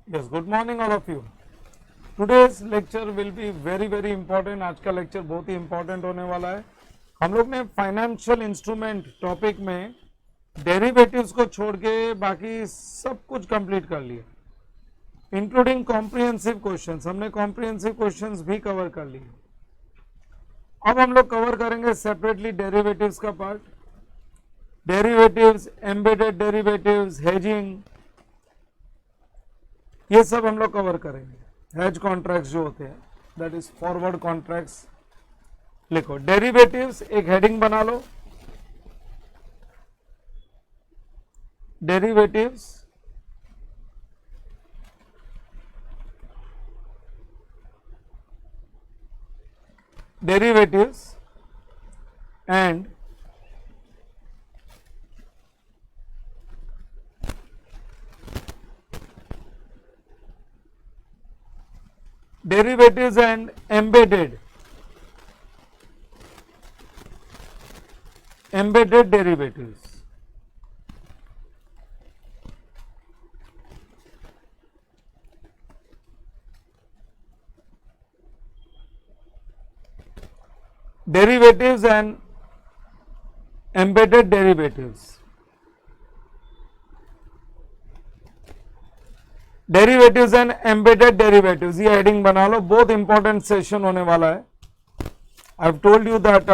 Yes, good morning all of you. Today's lecture will be very important. आज का lecture बहुत ही important होने वाला है. हम लोग ने फाइनेंशियल इंस्ट्रूमेंट टॉपिक में डेरिवेटिव्स को छोड़ के बाकी सब कुछ कंप्लीट कर लिया, इंक्लूडिंग कॉम्प्रिहेंसिव क्वेश्चंस. हमने कॉम्प्रिहेंसिव क्वेश्चंस भी कवर कर लिए. अब हम लोग कवर करेंगे सेपरेटली डेरिवेटिव्स का part. Derivatives, embedded derivatives, hedging, ये सब हम लोग कवर करेंगे. हेज कॉन्ट्रैक्ट्स जो होते हैं, दैट इज फॉरवर्ड कॉन्ट्रैक्ट्स. लिखो डेरिवेटिव्स, एक हेडिंग बना लो. Derivatives, derivatives and derivatives and embedded derivatives. Derivatives and embedded derivatives. Derivatives and embedded derivatives, ये हेडिंग बना लो. बहुत इंपॉर्टेंट सेशन होने वाला है. I have told you that,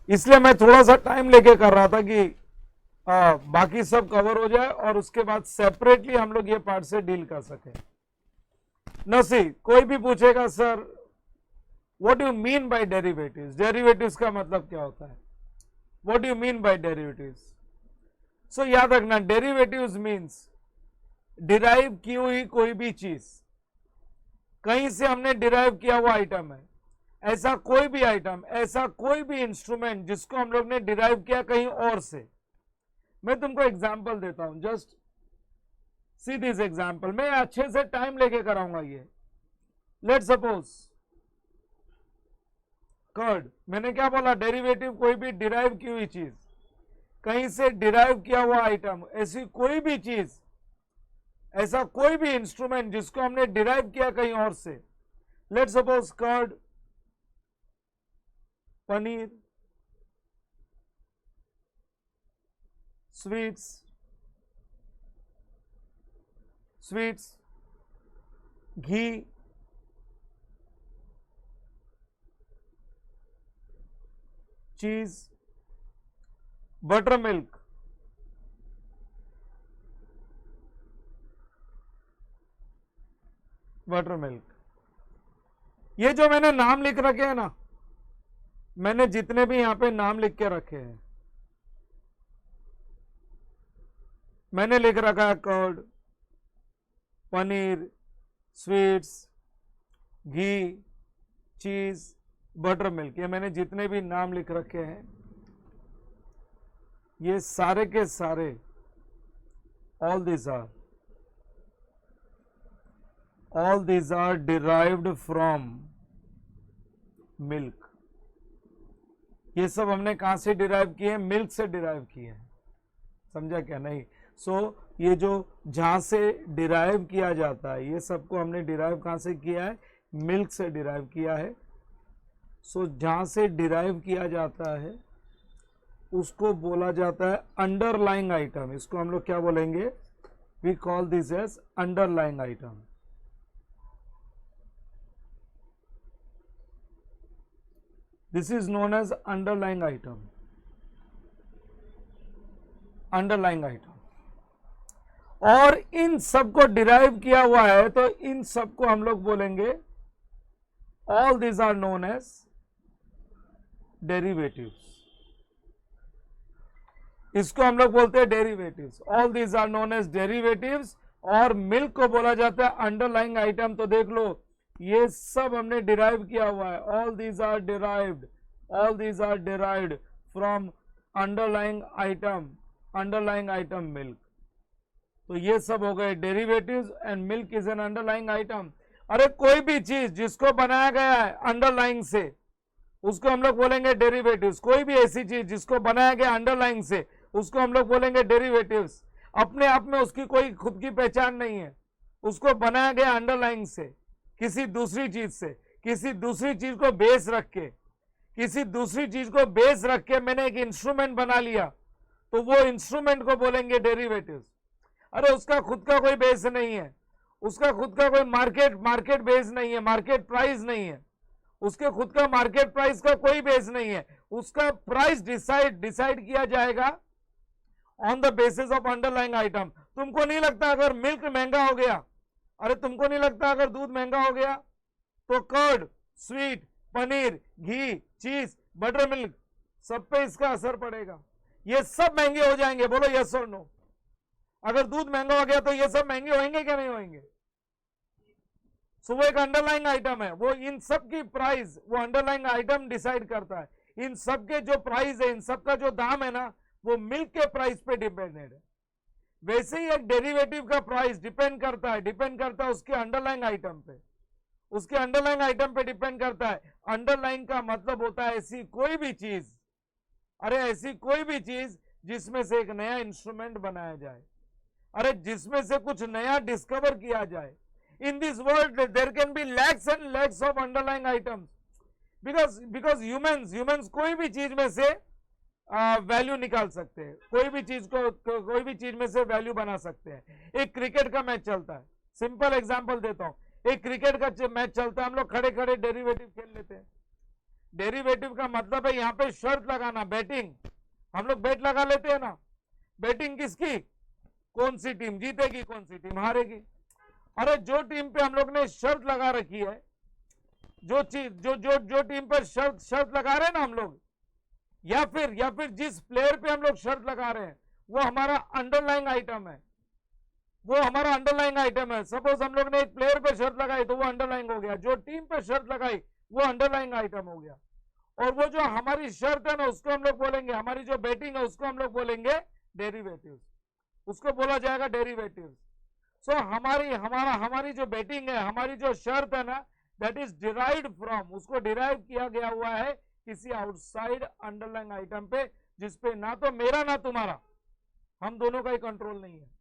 इसलिए मैं थोड़ा सा टाइम लेके कर रहा था कि बाकी सब कवर हो जाए और उसके बाद सेपरेटली हम लोग ये पार्ट से डील कर सके. नसी, कोई भी पूछेगा sir what do you mean by derivatives, derivatives का मतलब क्या होता है, what do you mean by derivatives. So याद रखना, डेरिवेटिव्स मीन्स डिराइव की हुई कोई भी चीज, कहीं से हमने डिराइव किया हुआ आइटम है, ऐसा कोई भी आइटम, ऐसा कोई भी इंस्ट्रूमेंट जिसको हम लोग ने डिराइव किया कहीं और से. मैं तुमको एग्जांपल देता हूं, जस्ट सी दिस एग्जांपल. मैं अच्छे से टाइम लेके कराऊंगा ये. लेट सपोज कर्ड, मैंने क्या बोला, डेरिवेटिव कोई भी डिराइव की हुई चीज, कहीं से डिराइव किया हुआ आइटम, ऐसी कोई भी चीज, ऐसा कोई भी इंस्ट्रूमेंट जिसको हमने डिराइव किया कहीं और से. Let suppose curd, paneer, sweets, ghee, cheese, butter milk, ये जो मैंने नाम लिख रखे हैं ना, मैंने जितने भी यहां पे नाम लिख के रखे हैं, मैंने लिख रखा है curd, paneer, sweets, ghee, cheese, butter milk. ये मैंने जितने भी नाम लिख रखे हैं, ये सारे के सारे, all these are derived from milk. ये सब हमने कहां से डिराइव किए हैं, मिल्क से डिराइव किए हैं. समझा क्या नहीं. सो ये जो जहां से डिराइव किया जाता है, ये सबको हमने डिराइव कहां से किया है, मिल्क से डिराइव किया है. सो जहां से डिराइव किया जाता है उसको बोला जाता है अंडरलाइंग आइटम. इसको हम लोग क्या बोलेंगे, we call this as underlying item. This is known as underlying item. और इन सबको डिराइव किया हुआ है, तो इन सबको हम लोग बोलेंगे, all these are known as derivatives. इसको हम लोग बोलते हैं derivatives. All these are known as derivatives. और मिल्क को बोला जाता है अंडरलाइंग आइटम. तो देख लो, ये सब हमने डिराइव किया हुआ है. All these are derived from underlying item milk. तो ये सब हो गए derivatives and milk is an underlying item. अरे कोई भी चीज जिसको बनाया गया है अंडरलाइंग से, उसको हम लोग बोलेंगे डेरिवेटिव्स. कोई भी ऐसी चीज जिसको बनाया गया अंडरलाइंग से, उसको हम लोग बोलेंगे डेरिवेटिव्स. अपने आप में उसकी कोई खुद की पहचान नहीं है, उसको बनाया गया अंडरलाइंग से, किसी दूसरी चीज से, किसी दूसरी चीज को बेस रख के, किसी दूसरी चीज को बेस रख के मैंने एक इंस्ट्रूमेंट बना लिया, तो वो इंस्ट्रूमेंट को बोलेंगे डेरिवेटिव्स। अरे उसका खुद का कोई बेस नहीं है, उसका खुद का कोई मार्केट बेस नहीं है, मार्केट प्राइस नहीं है, उसके खुद का मार्केट प्राइस का कोई बेस नहीं है, उसका प्राइस डिसाइड किया जाएगा on the basis of underlying item. तुमको नहीं लगता अगर मिल्क महंगा हो गया, अरे तुमको नहीं लगता अगर दूध महंगा हो गया तो कर्ड, स्वीट, पनीर, घी, चीज, बटर मिल्क, सब पे इसका असर पड़ेगा, ये सब महंगे हो जाएंगे? बोलो यस और नो। अगर दूध महंगा हो गया तो ये सब महंगे होंगे क्या नहीं होंगे? सो वो एक अंडरलाइंग आइटम है, वो इन सब की प्राइस वो अंडरलाइंग आइटम डिसाइड करता है। इन सब के जो प्राइस है, इन सब का जो दाम है ना, वो मिल्क के प्राइस पे डिपेंडेड है। वैसे ही एक डेरिवेटिव का प्राइस डिपेंड करता है उसके अंडरलाइंग आइटम पे, उसके अंडरलाइंग आइटम पे डिपेंड करता है। अंडरलाइंग का मतलब होता है ऐसी कोई भी चीज, अरे ऐसी कोई भी चीज जिसमें से एक नया इंस्ट्रूमेंट बनाया जाए, अरे जिसमें से कुछ नया डिस्कवर किया जाए। In this world there can be lakhs and lakhs of underlying items, because humans कोई भी चीज में से वैल्यू निकाल सकते हैं, कोई भी चीज में से वैल्यू बना सकते हैं। एक क्रिकेट का मैच चलता है, सिंपल एग्जांपल देता हूं, एक क्रिकेट का मैच चलता है, हम लोग खड़े खड़े डेरिवेटिव खेल लेते हैं। डेरिवेटिव का मतलब है यहां पे शर्त लगाना, बैटिंग, हम लोग बेट लगा लेते हैं ना। बैटिंग किसकी? कौन सी टीम जीतेगी, कौन सी टीम हारेगी। अरे जो टीम पे हम लोग ने शर्त लगा रखी है, जो टीम पर शर्त लगा रहे हैं ना हम लोग, या फिर जिस प्लेयर पे हम लोग शर्त लगा रहे हैं, वो हमारा अंडरलाइंग आइटम है, वो हमारा अंडरलाइंग आइटम है। सपोज हम लोग ने एक प्लेयर पे शर्त लगाई तो वो अंडरलाइंग हो गया, जो टीम पे शर्त लगाई वो अंडरलाइंग आइटम हो गया। और वो जो हमारी शर्त है ना, उसको हम लोग बोलेंगे, हमारी जो बैटिंग है उसको हम लोग बोलेंगे डेरिवेटिव्स, उसको बोला जाएगा डेरिवेटिव्स। सो हमारी जो बैटिंग है, हमारी जो शर्त है ना, दैट इज डिराइव्ड फ्रॉम, उसको डिराइव किया गया हुआ है किसी आउटसाइड अंडरलाइंग आइटम पे, जिसपे ना तो मेरा ना तुम्हारा, हम दोनों का ही कंट्रोल नहीं है।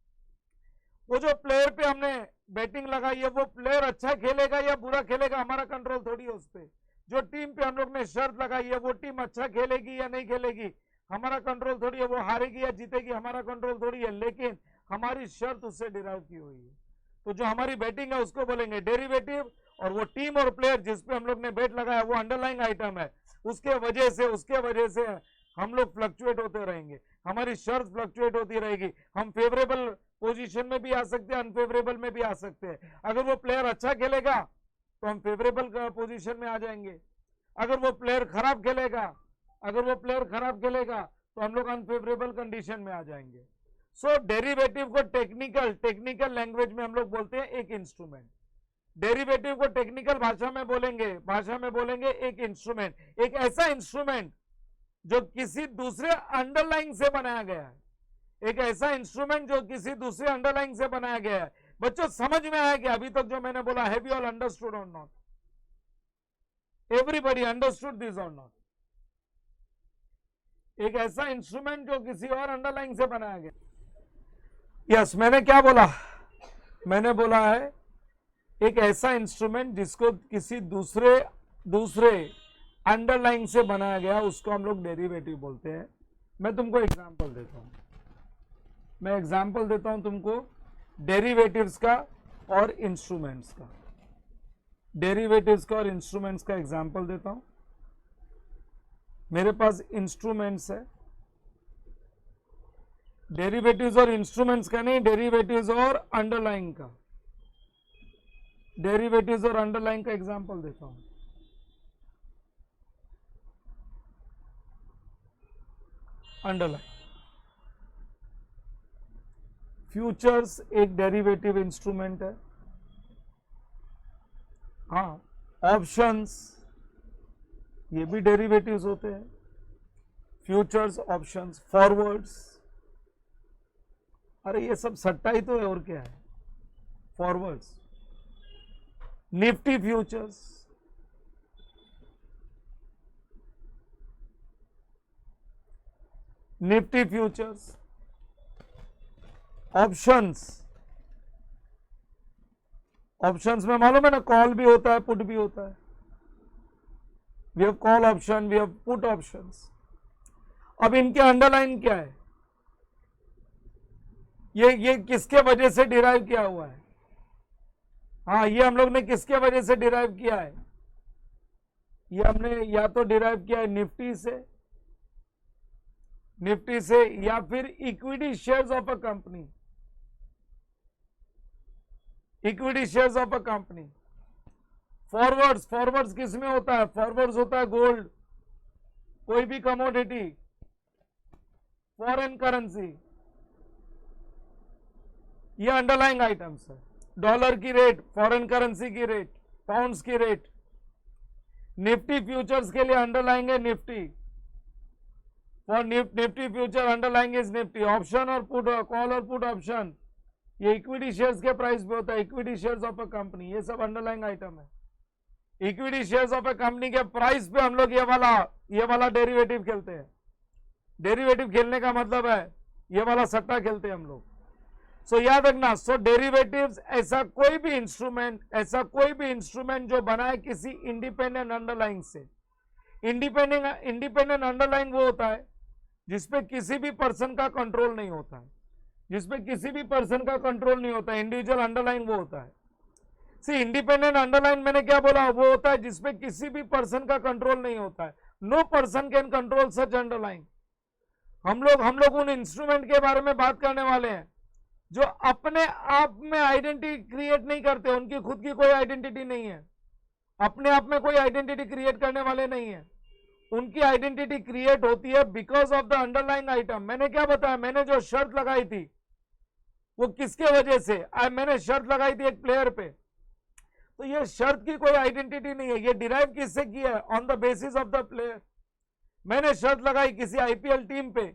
वो जो प्लेयर पे हमने बैटिंग लगाई है, वो प्लेयर अच्छा खेलेगा या बुरा खेलेगा, हमारा कंट्रोल थोड़ी है उस पे। जो टीम पे हम लोग ने शर्त लगाई है, वो टीम अच्छा खेलेगी या नहीं खेलेगी, हमारा कंट्रोल थोड़ी है। वो हारेगी या जीतेगी, हमारा कंट्रोल थोड़ी है, लेकिन हमारी शर्त उससे डिराइव की हुई है। तो जो हमारी बैटिंग है उसको बोलेंगे डेरिवेटिव, और वो टीम और प्लेयर जिसपे हम लोग ने बैट लगाया वो अंडरलाइंग आइटम है। उसके वजह से हम लोग फ्लक्चुएट होते रहेंगे, हमारी शर्त फ्लक्चुएट होती रहेगी। हम फेवरेबल पोजीशन में भी आ सकते हैं, अनफेवरेबल में भी आ सकते हैं। अगर वो प्लेयर अच्छा खेलेगा तो हम फेवरेबल पोजीशन में आ जाएंगे, अगर वो प्लेयर खराब खेलेगा तो हम लोग अनफेवरेबल कंडीशन में आ जाएंगे। सो डेरिवेटिव को टेक्निकल लैंग्वेज में हम लोग बोलते हैं एक इंस्ट्रूमेंट। डेरिवेटिव को टेक्निकल भाषा में बोलेंगे एक इंस्ट्रूमेंट, एक ऐसा इंस्ट्रूमेंट जो किसी दूसरे अंडरलाइंग से बनाया गया है, एक ऐसा इंस्ट्रूमेंट जो किसी दूसरे अंडरलाइंग से बनाया गया है। बच्चों समझ में आया कि अभी तक जो मैंने बोला, हैव यू ऑल अंडरस्टूड और नॉट? एवरीबॉडी अंडरस्टूड दिस और नॉट? एक ऐसा इंस्ट्रूमेंट जो किसी और अंडरलाइंग से बनाया गया। यस, मैंने क्या बोला? मैंने बोला है एक ऐसा इंस्ट्रूमेंट जिसको किसी दूसरे अंडरलाइंग से बनाया गया, उसको हम लोग डेरिवेटिव बोलते हैं। मैं तुमको एग्जांपल देता हूं, तुमको डेरिवेटिव्स का और इंस्ट्रूमेंट्स का, एग्जांपल देता हूं। मेरे पास इंस्ट्रूमेंट्स है, डेरिवेटिव्स और इंस्ट्रूमेंट्स का नहीं, डेरिवेटिव्स और अंडरलाइंग का, एग्जांपल देता हूं। अंडरलाइन फ्यूचर्स एक डेरिवेटिव इंस्ट्रूमेंट है। हाँ, ऑप्शंस ये भी डेरिवेटिव्स होते हैं, फ्यूचर्स, ऑप्शंस, फॉरवर्ड्स, अरे ये सब सट्टा ही तो है, और क्या है? Forwards, Nifty futures, options, options में मालूम है ना, कॉल भी होता है, पुट भी होता है। We have call option, we have put options. अब इनके अंडरलाइन क्या है, ये किसके वजह से डिराइव किया हुआ है? हाँ, ये हम लोग ने किसके वजह से डिराइव किया है? ये हमने या तो डिराइव किया है निफ्टी से, या फिर equity shares of a company, equity shares of a company. Forwards किस में होता है? फॉरवर्ड्स होता है गोल्ड, कोई भी कमोडिटी, फॉरेन करेंसी, ये अंडरलाइंग आइटम्स है। डॉलर की रेट, फॉरेन करेंसी की रेट, पाउंड्स की रेट। निफ्टी फ्यूचर्स के लिए अंडरलाइंग है Nifty, for Nifty future underlying is Nifty. Option और पुट, कॉल और पुट ऑप्शन, ये इक्विटी शेयर्स के प्राइस पे होता है, equity shares of a company, ये सब अंडरलाइंग आइटम है। Equity shares of a company के प्राइस पे हम लोग ये वाला डेरिवेटिव खेलते हैं। डेरिवेटिव खेलने का मतलब है ये वाला सट्टा खेलते हैं हम लोग। सो याद रखना, सो डेरिवेटिव्स ऐसा कोई भी इंस्ट्रूमेंट जो बना है किसी इंडिपेंडेंट अंडरलाइंग से। इंडिपेंडेंट अंडरलाइंग वो होता है जिसपे किसी भी पर्सन का कंट्रोल नहीं होता है, इंडिविजुअल अंडरलाइन वो होता है। सी इंडिपेंडेंट अंडरलाइन मैंने क्या बोला, वो होता है जिसपे किसी भी पर्सन का कंट्रोल नहीं होता है। No person can control such underline. हम लोग उन इंस्ट्रूमेंट के बारे में बात करने वाले हैं जो अपने आप में आइडेंटिटी क्रिएट नहीं करते, उनकी खुद की कोई आइडेंटिटी नहीं है, अपने आप में कोई आइडेंटिटी क्रिएट करने वाले नहीं है। उनकी आइडेंटिटी क्रिएट होती है because of the underlying item. मैंने क्या बताया, मैंने जो शर्त लगाई थी वो किसके वजह से, मैंने शर्त लगाई थी एक प्लेयर पे, तो ये शर्त की कोई आइडेंटिटी नहीं है, ये डिराइव किससे किया है? On the basis of the player. मैंने शर्त लगाई किसी आईपीएल टीम पे,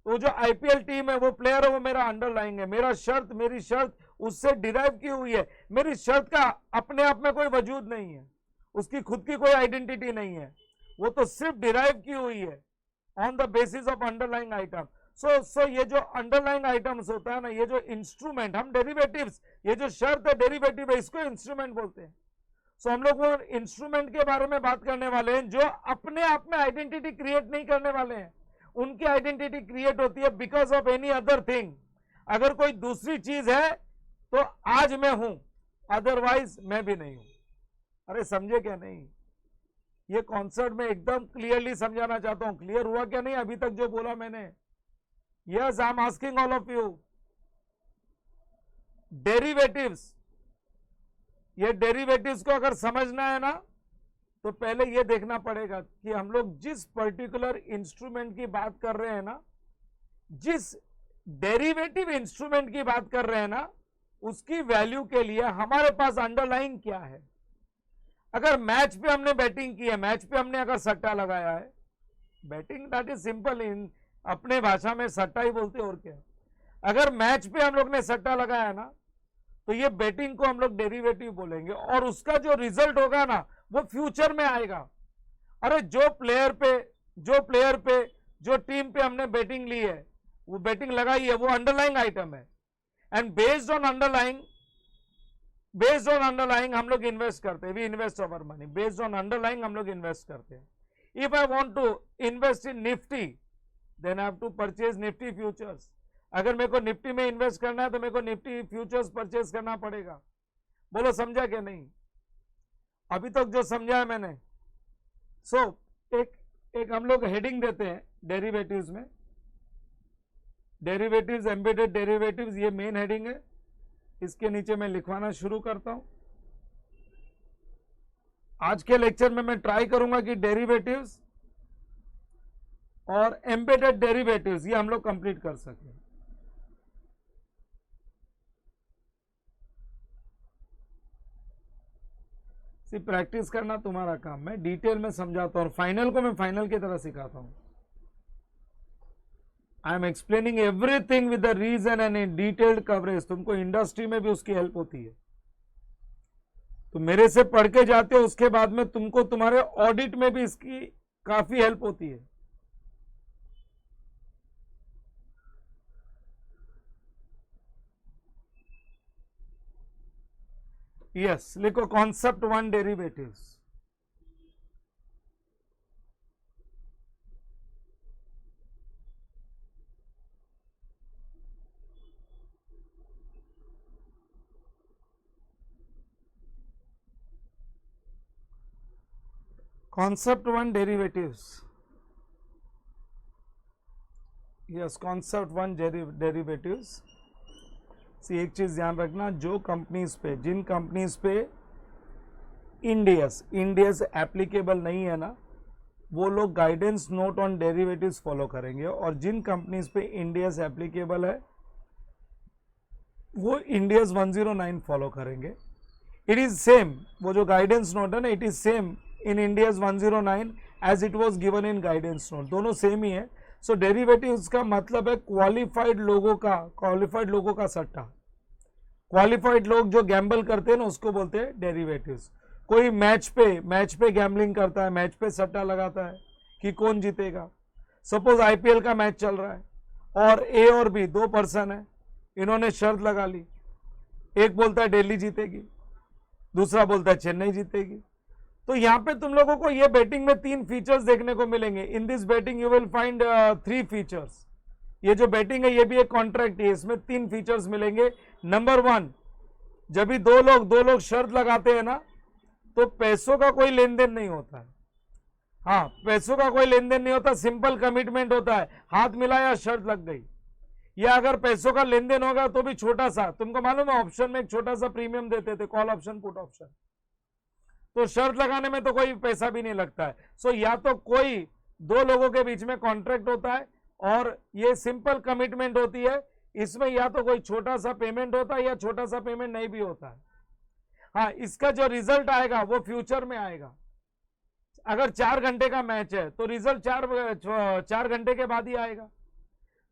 तो जो आईपीएल टीम है वो प्लेयर है, वो मेरा अंडरलाइंग है। मेरी शर्त उससे डिराइव की हुई है। मेरी शर्त का अपने आप में कोई वजूद नहीं है, उसकी खुद की कोई आइडेंटिटी नहीं है, वो तो सिर्फ डिराइव की हुई है on the basis of underlying item. So ये जो अंडरलाइंग आइटम्स होता है ना, ये जो इंस्ट्रूमेंट, हम डेरिवेटिव्स, ये जो शर्त है डेरिवेटिव है, इसको इंस्ट्रूमेंट बोलते हैं। सो हम लोग वो इंस्ट्रूमेंट के बारे में बात करने वाले हैं जो अपने आप में आइडेंटिटी क्रिएट नहीं करने वाले हैं। उनकी आइडेंटिटी क्रिएट होती है because of any other thing. अगर कोई दूसरी चीज है तो आज मैं हूं, अदरवाइज मैं भी नहीं हूं। अरे समझे क्या नहीं? ये कॉन्सेप्ट में एकदम क्लियरली समझाना चाहता हूं। क्लियर हुआ क्या नहीं अभी तक जो बोला मैंने? Yes, I am asking all of you. Derivatives, ये डेरिवेटिव्स को अगर समझना है ना, तो पहले ये देखना पड़ेगा कि हम लोग जिस पर्टिकुलर इंस्ट्रूमेंट की बात कर रहे हैं ना, जिस डेरिवेटिव इंस्ट्रूमेंट की बात कर रहे हैं ना, उसकी वैल्यू के लिए हमारे पास अंडरलाइन क्या है। अगर मैच पे हमने बैटिंग की है, मैच पे हमने अगर सट्टा लगाया है, बैटिंग दैट इज सिंपल, इन अपने भाषा में सट्टा ही बोलते और क्या। अगर मैच पे हम लोग ने सट्टा लगाया ना, तो ये बैटिंग को हम लोग डेरिवेटिव बोलेंगे, और उसका जो रिजल्ट होगा ना वो फ्यूचर में आएगा। अरे जो प्लेयर पे जो टीम पे हमने बैटिंग ली है, वो बैटिंग लगाई है, वो अंडरलाइंग आइटम है। एंड बेस्ड ऑन अंडरलाइंग हम लोग इन्वेस्ट करते हैं, we invest our money based on underlying, हम लोग इन्वेस्ट करते हैं। If I want to invest in Nifty, then I have to purchase Nifty futures. अगर मेरे को निफ्टी में इन्वेस्ट करना है तो मेरे को निफ्टी फ्यूचर्स परचेज करना पड़ेगा। बोलो समझा क्या नहीं अभी तक जो समझा है मैंने? सो एक हम लोग हेडिंग देते हैं डेरिवेटिव्स में, डेरिवेटिव्स, एम्बेडेड डेरिवेटिव्स, ये मेन हेडिंग है। इसके नीचे मैं लिखवाना शुरू करता हूं। आज के लेक्चर में मैं ट्राई करूंगा कि डेरिवेटिव्स और एम्बेडेड डेरिवेटिव्स ये हम लोग कंप्लीट कर सकें। सिर्फ प्रैक्टिस करना तुम्हारा काम, मैं डिटेल में समझाता हूं और फाइनल को मैं फाइनल की तरह सिखाता हूं। I am explaining everything with the reason and in detailed coverage. तुमको इंडस्ट्री में भी उसकी हेल्प होती है, तो मेरे से पढ़ के जाते हो, उसके बाद में तुमको तुम्हारे ऑडिट में भी इसकी काफी हेल्प होती है। यस, लिखो concept one derivatives. Concept one derivatives, yes, concept one derivatives. See एक चीज ध्यान रखना, जो कंपनीज पे, जिन कंपनीज पे इंडियस एप्लीकेबल नहीं है ना, वो लोग guidance note on derivatives follow करेंगे, और जिन कंपनीज पे इंडियस एप्लीकेबल है वो इंडियस 109 फॉलो करेंगे। इट इज सेम, वो जो गाइडेंस नोट है ना, it is same in Ind AS 109 it was वाज गिवन इन गाइडेंस नोट, दोनों सेम ही है। सो डेरिवेटिव्स का मतलब है क्वालिफाइड लोगों का सट्टा। क्वालिफाइड लोग जो गैम्बल करते हैं ना, उसको बोलते हैं डेरिवेटिव्स। कोई मैच पे गैम्बलिंग करता है, मैच पे सट्टा लगाता है कि कौन जीतेगा। सपोज आईपीएल का मैच चल रहा है और ए और बी दो पर्सन है, इन्होंने शर्त लगा ली, एक बोलता है दिल्ली जीतेगी, दूसरा बोलता है चेन्नई जीतेगी। तो यहां पे तुम लोगों को ये बैटिंग में 3 फीचर्स देखने को मिलेंगे। In this batting you will find 3 features. ये जो बैटिंग है ये भी एक कॉन्ट्रैक्ट है, इसमें 3 फीचर्स मिलेंगे। नंबर 1, जब भी दो लोग शर्त लगाते हैं ना, तो पैसों का कोई लेन देन नहीं होता है। हाँ, पैसों का कोई लेन देन नहीं होता, सिंपल कमिटमेंट होता है, हाथ मिलाया शर्त लग गई। या अगर पैसों का लेन देन होगा तो भी छोटा सा, तुमको मालूम है ऑप्शन में एक छोटा सा प्रीमियम देते थे, कॉल ऑप्शन पुट ऑप्शन, तो शर्त लगाने में तो कोई पैसा भी नहीं लगता है। सो या तो कोई दो लोगों के बीच में कॉन्ट्रैक्ट होता है और ये सिंपल कमिटमेंट होती है, इसमें या तो कोई छोटा सा पेमेंट होता है या छोटा सा पेमेंट नहीं भी होता है। हाँ, इसका जो रिजल्ट आएगा वो फ्यूचर में आएगा। अगर 4 घंटे का मैच है तो रिजल्ट 4 घंटे के बाद ही आएगा।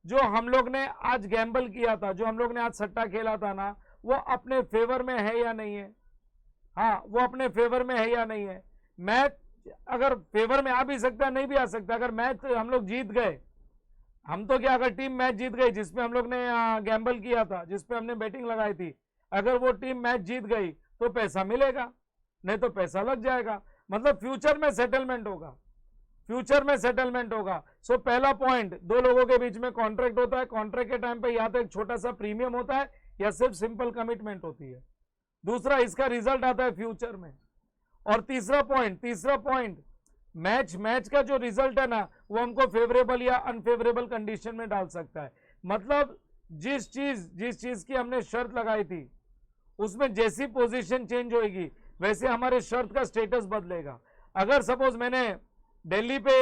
जो हम लोग ने आज गैम्बल किया था, जो हम लोग ने आज सट्टा खेला था ना, वो अपने फेवर में है या नहीं है। हाँ, वो अपने फेवर में है या नहीं है। मैच अगर फेवर में आ भी सकता है, नहीं भी आ सकता। अगर मैच हम लोग जीत गए, हम तो क्या, अगर टीम मैच जीत गई जिसपे हम लोग ने गैम्बल किया था, जिसपे हमने बैटिंग लगाई थी, अगर वो टीम मैच जीत गई तो पैसा मिलेगा, नहीं तो पैसा लग जाएगा। मतलब फ्यूचर में सेटलमेंट होगा, फ्यूचर में सेटलमेंट होगा। सो पहला पॉइंट, दो लोगों के बीच में कॉन्ट्रैक्ट होता है, कॉन्ट्रैक्ट के टाइम पे या तो एक छोटा सा प्रीमियम होता है या सिर्फ सिंपल कमिटमेंट होती है। दूसरा, इसका रिजल्ट आता है फ्यूचर में। और तीसरा पॉइंट, मैच का जो रिजल्ट है ना, वो हमको फेवरेबल या अनफेवरेबल कंडीशन में डाल सकता है। मतलब जिस चीज की हमने शर्त लगाई थी, उसमें जैसी पोजीशन चेंज होगी वैसे हमारे शर्त का स्टेटस बदलेगा। अगर सपोज मैंने दिल्ली पे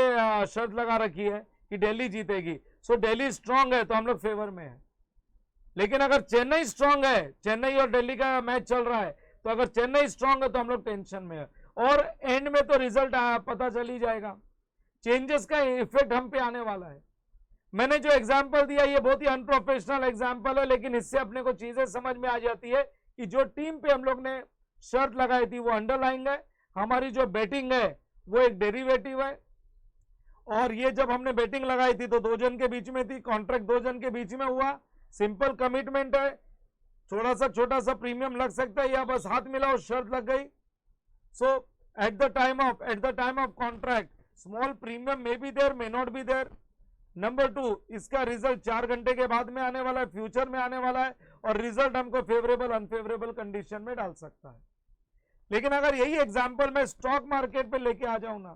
शर्त लगा रखी है कि दिल्ली जीतेगी, सो दिल्ली स्ट्रांग है तो हम लोग फेवर में है। लेकिन अगर चेन्नई स्ट्रांग है, चेन्नई और दिल्ली का मैच चल रहा है, तो अगर चेन्नई स्ट्रांग है तो हम लोग टेंशन में है। और एंड में तो रिजल्ट पता चल ही जाएगा, चेंजेस का इफेक्ट हम पे आने वाला है। मैंने जो एग्जांपल दिया ये बहुत ही अनप्रोफेशनल एग्जांपल है, लेकिन इससे अपने को चीजें समझ में आ जाती है कि जो टीम पे हम लोग ने शर्त लगाई थी वो अंडरलाइंग है, हमारी जो बैटिंग है वो एक डेरिवेटिव है। और ये जब हमने बैटिंग लगाई थी तो 2 जन के बीच में थी, कॉन्ट्रैक्ट 2 जन के बीच में हुआ, सिंपल कमिटमेंट है, थोड़ा सा छोटा सा प्रीमियम लग सकता है या बस हाथ मिलाओ शर्त लग गई। So at the time of contract small premium may be there, may not be there. Number 2, इसका रिजल्ट 4 घंटे के बाद में आने वाला है, फ्यूचर में आने वाला है, और रिजल्ट हमको फेवरेबल अनफेवरेबल कंडीशन में डाल सकता है। लेकिन अगर यही एग्जांपल मैं स्टॉक मार्केट पे लेके आ जाऊं ना,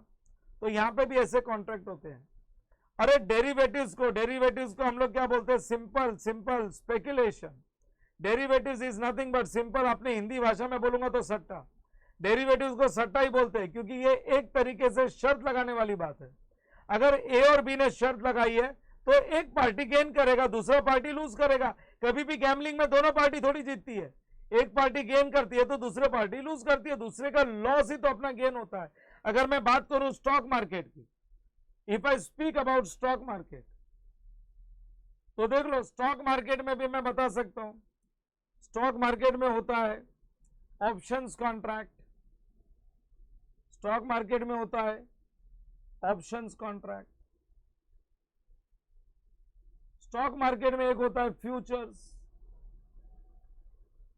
तो यहां पे भी ऐसे कॉन्ट्रैक्ट होते हैं। अरे डेरिवेटिव्स को हम लोग क्या बोलते हैं, simple speculation. Derivatives is nothing but simple, अपने हिंदी भाषा में बोलूंगा तो सट्टा। डेरिवेटिव्स को सट्टा ही बोलते हैं, क्योंकि ये एक तरीके से शर्त लगाने वाली बात है। अगर ए और बी ने शर्त लगाई है तो एक पार्टी गेन करेगा, दूसरा पार्टी लूज करेगा। कभी भी गैम्बलिंग में दोनों पार्टी थोड़ी जीतती है, एक पार्टी गेन करती है तो दूसरे पार्टी लूज करती है, दूसरे का लॉस ही तो अपना गेन होता है। अगर मैं बात करूं स्टॉक मार्केट की, if I speak about stock market, तो देख लो स्टॉक मार्केट में भी मैं बता सकता हूं, स्टॉक मार्केट में होता है ऑप्शंस कॉन्ट्रैक्ट, स्टॉक मार्केट में होता है ऑप्शंस कॉन्ट्रैक्ट, स्टॉक मार्केट में एक होता है फ्यूचर्स,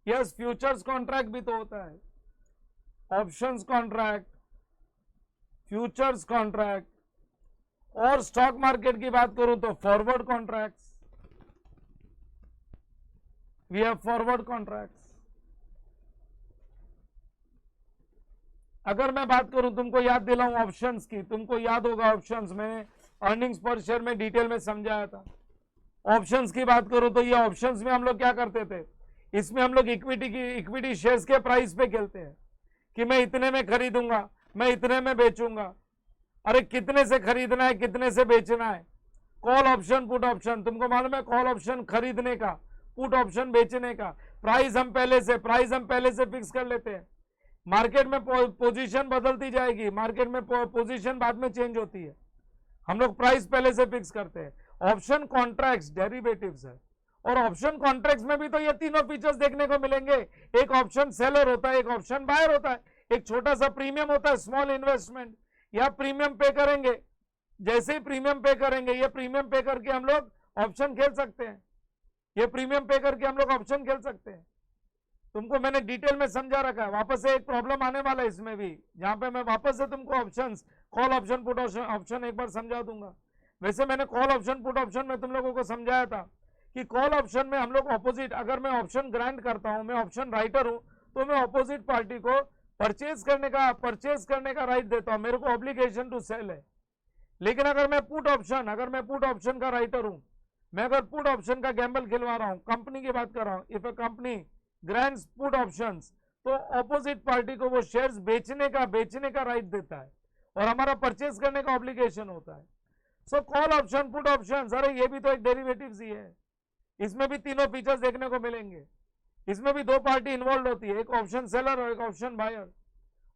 यस, फ्यूचर्स कॉन्ट्रैक्ट भी तो होता है, ऑप्शंस कॉन्ट्रैक्ट, फ्यूचर्स कॉन्ट्रैक्ट, और स्टॉक मार्केट की बात करूं तो forward contracts, we have forward contracts. अगर मैं बात करूं, तुमको याद दिलाऊं ऑप्शंस की, तुमको याद होगा ऑप्शंस, मैंने अर्निंग्स पर शेयर में डिटेल में समझाया था। ऑप्शंस की बात करूं तो ये ऑप्शंस में हम लोग क्या करते थे, इसमें हम लोग इक्विटी शेयर्स के प्राइस पे खेलते हैं कि मैं इतने में खरीदूंगा, मैं इतने में बेचूंगा। अरे कितने से खरीदना है, कितने से बेचना है। कॉल ऑप्शन, पुट ऑप्शन, तुमको मालूम है कॉल ऑप्शन खरीदने का, पुट ऑप्शन बेचने का, प्राइस हम पहले से फिक्स कर लेते हैं। मार्केट में पोजीशन बदलती जाएगी, मार्केट में पोजीशन बाद में चेंज होती है, हम लोग प्राइस पहले से फिक्स करते हैं। ऑप्शन कॉन्ट्रैक्ट्स डेरिवेटिव्स है, और ऑप्शन कॉन्ट्रैक्ट्स में भी तो ये तीनों फीचर्स देखने को मिलेंगे। एक ऑप्शन सेलर होता है, एक ऑप्शन बायर होता है, एक छोटा सा प्रीमियम होता है, स्मॉल इन्वेस्टमेंट, या प्रीमियम पे करेंगे। जैसे ही प्रीमियम पे करेंगे, ये प्रीमियम पे करके हम लोग ऑप्शन खेल सकते हैं, ये प्रीमियम पे करके हम लोग ऑप्शन खेल सकते हैं। तुमको मैंने डिटेल में समझा रखा है। वापस से एक प्रॉब्लम आने वाला है इसमें भी, जहां पे मैं वापस से तुमको options, call option, put option एक बार समझा दूंगा। वैसे मैंने कॉल ऑप्शन, पुट ऑप्शन में तुम लोगों को समझाया था कि कॉल ऑप्शन में हम लोग ऑपोजिट, अगर मैं ऑप्शन ग्रांट करता हूं, मैं ऑप्शन राइटर हूं, तो मैं ऑपोजिट पार्टी को परचेज करने का राइट देता हूं, मेरे को ऑब्लिगेशन टू सेल है। लेकिन अगर मैं पुट ऑप्शन का राइटर हूं, मैं अगर पुट ऑप्शन का गैम्बल खिलवा रहा हूं, कंपनी की बात कर रहा हूं, if a company grants put options, तो ऑपोजिट पार्टी को वो शेयर्स बेचने का राइट देता है, और हमारा परचेज करने का ऑब्लिगेशन होता है। सो कॉल ऑप्शन, पुट ऑप्शन, अरे ये भी तो एक डेरिवेटिव्स ही है। इसमें भी तीनों फीचर्स देखने को मिलेंगे। इसमें भी दो पार्टी इन्वॉल्व होती है, एक ऑप्शन सेलर और एक ऑप्शन बायर,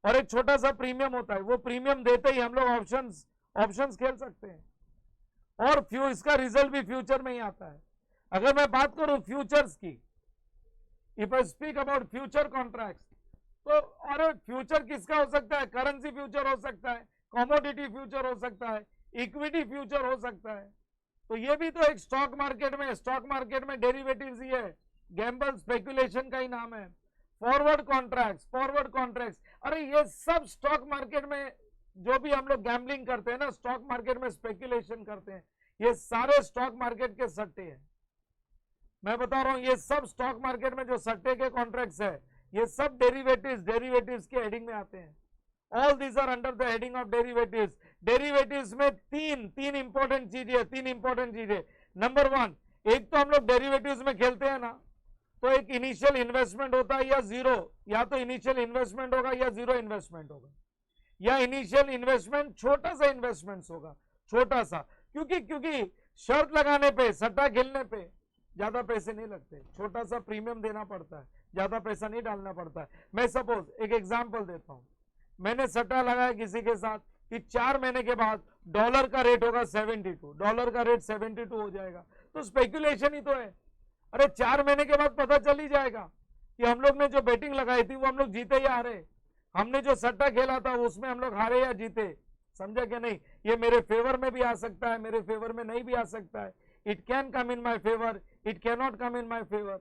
और एक छोटा सा प्रीमियम होता है। वो प्रीमियम देते ही हम लोग ऑप्शंस खेल सकते हैं, और इसका रिजल्ट भी फ्यूचर में ही आता है। अगर मैं बात करूं फ्यूचर्स की, if I speak about future contracts, तो अरे फ्यूचर किसका हो सकता है, करेंसी फ्यूचर हो सकता है, कमोडिटी फ्यूचर हो सकता है, इक्विटी फ्यूचर हो सकता है। तो ये भी तो एक स्टॉक मार्केट में डेरिवेटिव्स ही है, गैम्बल स्पेकुलेशन का ही नाम है। फॉरवर्ड कॉन्ट्रैक्ट्स, अरे ये सब स्टॉक मार्केट में जो भी हम लोग गैम्बलिंग करते हैं ना, स्टॉक मार्केट में स्पेकुलेशन करते हैं, ये सारे स्टॉक मार्केट के सट्टे हैं। मैं बता रहा हूं, ये सब स्टॉक मार्केट में जो सट्टे के कॉन्ट्रैक्ट्स है, ये सब डेरिवेटिव्स के हेडिंग में आते हैं। All these are under the heading of derivatives. Derivatives में तीन इंपॉर्टेंट चीजें। नंबर 1, एक तो हम लोग डेरिवेटिव्स में खेलते हैं ना, तो एक इनिशियल इन्वेस्टमेंट होता है या जीरो, या तो इनिशियल इन्वेस्टमेंट होगा या जीरो इन्वेस्टमेंट होगा, या इनिशियल इन्वेस्टमेंट छोटा सा इन्वेस्टमेंट होगा, छोटा सा, क्योंकि शर्त लगाने पे, सट्टा खेलने पे ज्यादा पैसे नहीं लगते, छोटा सा प्रीमियम देना पड़ता है, ज्यादा पैसा नहीं डालना पड़ता है। मैं सपोज एक एग्जांपल देता हूं, मैंने सट्टा लगाया किसी के साथ कि 4 महीने के बाद डॉलर का रेट होगा 72 हो जाएगा, तो स्पेकुलेशन ही तो है। अरे 4 महीने के बाद पता चल ही जाएगा कि हम लोग ने जो बेटिंग लगाई थी वो हम लोग जीते या हारे, हमने जो सट्टा खेला था उसमें हम लोग हारे या जीते, समझा क्या नहीं। ये मेरे फेवर में भी आ सकता है, मेरे फेवर में नहीं भी आ सकता है। It can come in my favour, it can not come in my favour.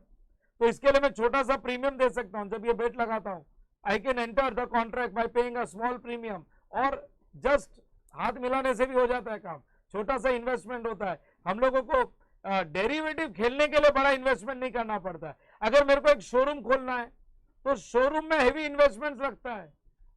तो इसके लिए मैं छोटा सा प्रीमियम दे सकता हूं। जब ये बेट लगाता हूं, I can enter the contract by paying a small premium, और जस्ट हाथ मिलाने से भी हो जाता है काम, छोटा सा इन्वेस्टमेंट होता है। हम लोगों को डेरिवेटिव खेलने के लिए बड़ा इन्वेस्टमेंट नहीं करना पड़ता है। अगर मेरे को एक शोरूम खोलना है तो शोरूम में हेवी इन्वेस्टमेंट लगता है।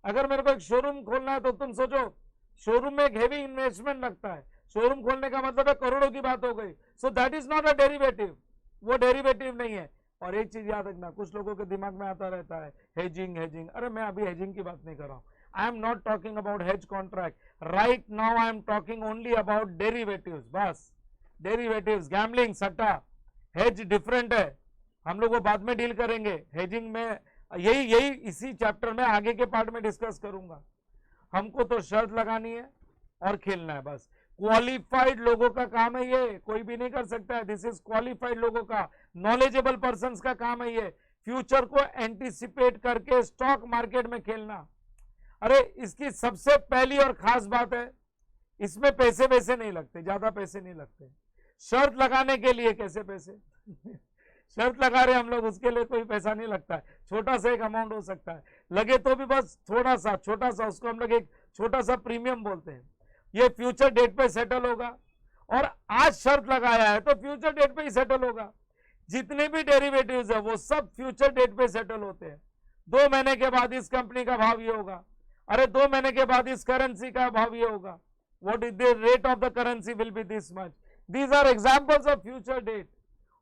अगर मेरे को एक शोरूम खोलना है तो तुम सोचो, शोरूम में एक हेवी इन्वेस्टमेंट लगता है। शोरूम खोलने का मतलब है करोड़ों की बात हो गई। So that is not a derivative, वो डेरिवेटिव नहीं है। और एक चीज याद रखना, कुछ लोगों के दिमाग में आता रहता है हेजिंग। अरे मैं अभी हेजिंग की बात नहीं कर रहा हूं। I am not talking about hedge contract right now, I am talking only about derivatives. बस डेरिवेटिव्स, गैम्बलिंग, सट्टा, हेज डिफरेंट है, हम लोग वो बाद में डील करेंगे। हेजिंग में यही इसी चैप्टर में आगे के पार्ट में डिस्कस करूंगा। हमको तो शर्त लगानी है और खेलना है बस। क्वालिफाइड लोगों का काम है ये, कोई भी नहीं कर सकता है। दिस इज क्वालिफाइड लोगों का, नॉलेजेबल पर्संस का काम है ये, फ्यूचर को एंटिसिपेट करके स्टॉक मार्केट में खेलना। अरे इसकी सबसे पहली और खास बात है, इसमें पैसे वैसे नहीं लगते, ज्यादा पैसे नहीं लगते। शर्त लगाने के लिए कैसे पैसे शर्त लगा रहे हम लोग, उसके लिए कोई पैसा नहीं लगता है, छोटा सा एक अमाउंट हो सकता है, लगे तो भी बस थोड़ा सा छोटा सा, उसको हम लोग एक छोटा सा प्रीमियम बोलते हैं। ये फ्यूचर डेट पे सेटल होगा, और आज शर्त लगाया है तो फ्यूचर डेट पे ही सेटल होगा। जितने भी डेरिवेटिव्स है वो सब फ्यूचर डेट पे सेटल होते हैं। 2 महीने के बाद इस कंपनी का भाव ये होगा, अरे 2 महीने के बाद इस करेंसी का भाव ये होगा, what is the rate of the currency will be this much. These are examples of future date.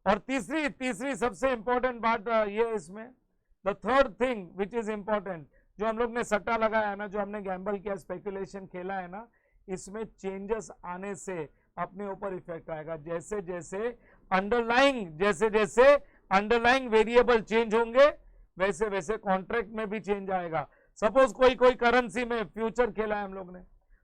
और तीसरी सबसे इंपॉर्टेंट बात ये है इसमें, the third thing which is important, जो हम लोग ने सट्टा लगाया है ना, जो हमने गैम्बल किया, स्पेकुलेशन खेला है ना, इसमें चेंजेस आने से अपने ऊपर इफेक्ट आएगा। जैसे जैसे अंडरलाइंग वेरिएबल चेंज होंगे, वैसे वैसे कॉन्ट्रैक्ट में भी चेंज आएगा। सपोज कोई करेंसी में फ्यूचर खेला है हम लोग ने,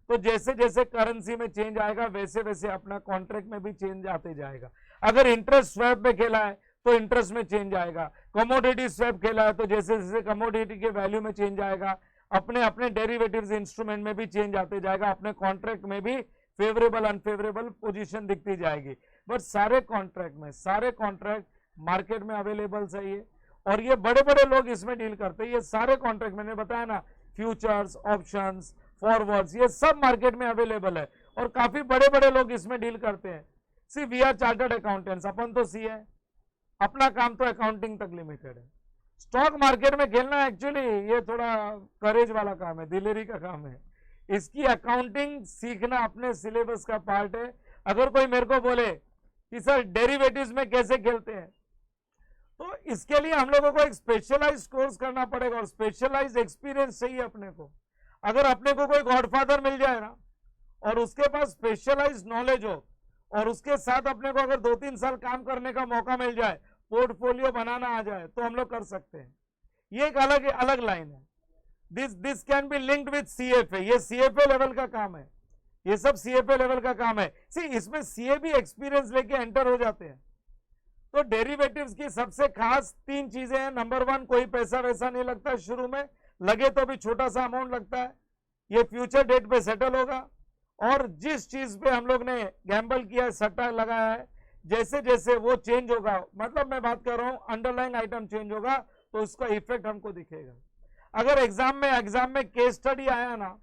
तो जैसे जैसे करेंसी में चेंज आएगा वैसे वैसे अपना कॉन्ट्रैक्ट में भी चेंज आते जाएगा। अगर इंटरेस्ट स्वैप में खेला है तो इंटरेस्ट में चेंज आएगा, कमोडिटी स्वैप खेला है तो जैसे जैसे कमोडिटी के वैल्यू में चेंज आएगा, अपने अपने डेरिवेटिव्स इंस्ट्रूमेंट में भी चेंज आते जाएगा, अपने कॉन्ट्रैक्ट में भी फेवरेबल अनफेवरेबल पोजीशन दिखती जाएगी। बट सारे कॉन्ट्रैक्ट मार्केट में अवेलेबल चाहिए, और ये बड़े बड़े लोग इसमें डील करते हैं। ये सारे कॉन्ट्रैक्ट मैंने बताया ना, फ्यूचर्स, ऑप्शंस, फॉरवर्ड्स, ये सब मार्केट में अवेलेबल है, और काफी बड़े बड़े लोग इसमें डील करते हैं। सी वी आर चार्टर्ड अकाउंटेंट्स, अपन तो सी है, अपना काम तो अकाउंटिंग तक लिमिटेड है। स्टॉक मार्केट में खेलना एक्चुअली ये थोड़ा करेज वाला काम है, दिलेरी का काम है। इसकी अकाउंटिंग सीखना अपने सिलेबस का पार्ट है। अगर कोई मेरे को बोले कि सर डेरिवेटिव्स में कैसे खेलते हैं, तो इसके लिए हम लोगों को एक स्पेशलाइज कोर्स करना पड़ेगा, और स्पेशलाइज एक्सपीरियंस चाहिए अपने को। अगर अपने को कोई गॉडफादर मिल जाए ना, और उसके पास स्पेशलाइज नॉलेज हो, और उसके साथ अपने को अगर 2-3 साल काम करने का मौका मिल जाए, पोर्टफोलियो बनाना आ जाए, तो हम लोग कर सकते हैं। ये एक अलग लाइन है। This can be linked with CFA, ये सीएफए लेवल का काम है, ये सब सीएफए लेवल का काम है। सी इसमें सीए भी एक्सपीरियंस लेके एंटर हो जाते हैं। तो डेरिवेटिव्स की सबसे खास 3 चीजें हैं। नंबर 1, कोई पैसा वैसा नहीं लगता शुरू में, लगे तो भी छोटा सा अमाउंट लगता है, ये फ्यूचर डेट पे सेटल होगा। और जिस चीज पे हम लोग ने गैम्बल किया है, सट्टा लगाया है, जैसे जैसे वो चेंज होगा, मतलब मैं बात कर रहा हूं अंडरलाइंग आइटम चेंज होगा, तो उसका इफेक्ट हमको दिखेगा। अगर एग्जाम में केस स्टडी आया ना,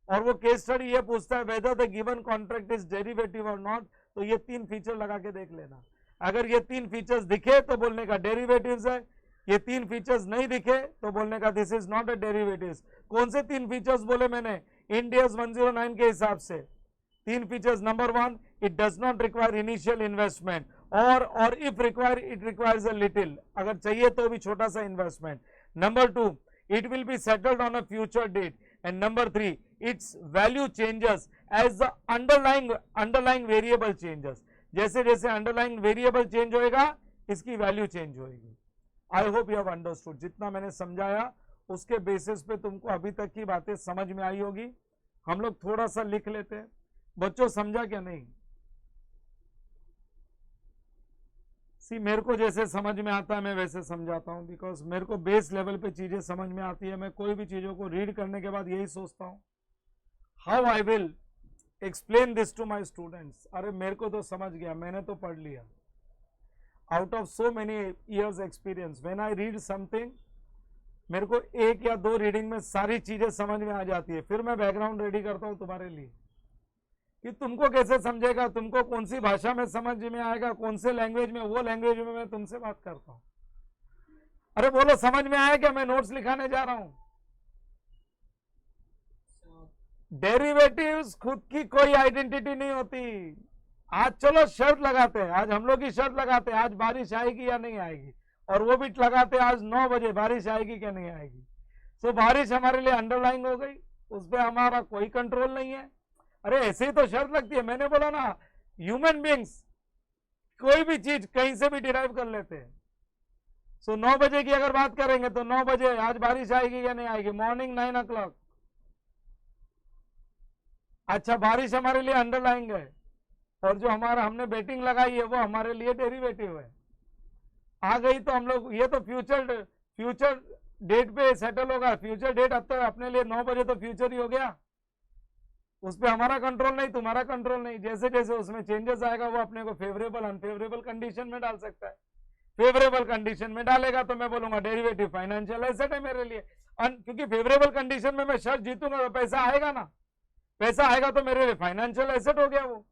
और वो केस स्टडी ये पूछता है whether the given contract is derivative और नॉट, तो ये 3 फीचर लगा के देख लेना। अगर ये 3 फीचर्स दिखे तो बोलने का डेरिवेटिव्स है, ये 3 फीचर्स नहीं दिखे तो बोलने का this is not a derivatives. कौन से 3 फीचर्स बोले मैंने इंडियस 109 के हिसाब से? 3 features. Number 1, it does not require initial investment, और if require it requires a little, अगर चाहिए तो भी छोटा सा investment. Number 2, it will be settled on a future date, and number 3, its value changes as the underlying variable changes, जैसे जैसे underlying variable change होएगा इसकी value change होएगी। I hope you have understood, जितना मैंने समझाया उसके बेसिस पे तुमको अभी तक की बातें समझ में आई होगी। हम लोग थोड़ा सा लिख लेते हैं, बच्चों समझा क्या नहीं? सी मेरे को जैसे समझ में आता है मैं वैसे समझाता हूँ, बिकॉज मेरे को बेस लेवल पे चीजें समझ में आती है। मैं कोई भी चीजों को रीड करने के बाद यही सोचता हूँ how I will explain this to my students. अरे मेरे को तो समझ गया, मैंने तो पढ़ लिया, out of so many years experience when I read something, मेरे को 1 या 2 रीडिंग में सारी चीजें समझ में आ जाती है। फिर मैं बैकग्राउंड रेडी करता हूँ तुम्हारे लिए कि तुमको कैसे समझेगा, तुमको कौन सी भाषा में समझ में आएगा, कौन से लैंग्वेज में, वो लैंग्वेज में मैं तुमसे बात करता हूं। अरे बोलो समझ में आया क्या? मैं नोट्स लिखाने जा रहा हूं। डेरिवेटिव्स खुद की कोई आइडेंटिटी नहीं होती। आज चलो शर्त लगाते हैं, आज हम लोग की शर्त लगाते हैं आज बारिश आएगी या नहीं आएगी, और वो भी लगाते हैं आज 9 बजे बारिश आएगी क्या नहीं आएगी। सो बारिश हमारे लिए अंडरलाइन हो गई, उस पर हमारा कोई कंट्रोल नहीं है। अरे ऐसे ही तो शर्त लगती है। मैंने बोला ना, ह्यूमन बींग्स कोई भी चीज कहीं से भी डिराइव कर लेते हैं। सो 9 बजे की अगर बात करेंगे तो 9 बजे आज बारिश आएगी या नहीं आएगी, मॉर्निंग 9 o'clock। अच्छा, बारिश हमारे लिए अंडरलाइन है, और जो हमारा हमने बेटिंग लगाई है वो हमारे लिए डेरिवेटिव है। आ गई तो हम लोग, ये तो फ्यूचर डेट पे सेटल होगा। फ्यूचर डेट अब तक अपने लिए 9 बजे तो फ्यूचर ही हो गया, उस पर हमारा कंट्रोल नहीं, तुम्हारा कंट्रोल नहीं। जैसे जैसे उसमें चेंजेस आएगा वो अपने को फेवरेबल अनफेवरेबल कंडीशन में डाल सकता है। फेवरेबल कंडीशन में डालेगा तो मैं बोलूंगा डेरिवेटिव फाइनेंशियल एसेट है मेरे लिए। क्योंकि फेवरेबल कंडीशन में मैं शर्त जीतूंगा तो पैसा आएगा ना, पैसा आएगा तो मेरे लिए फाइनेंशियल एसेट हो गया वो।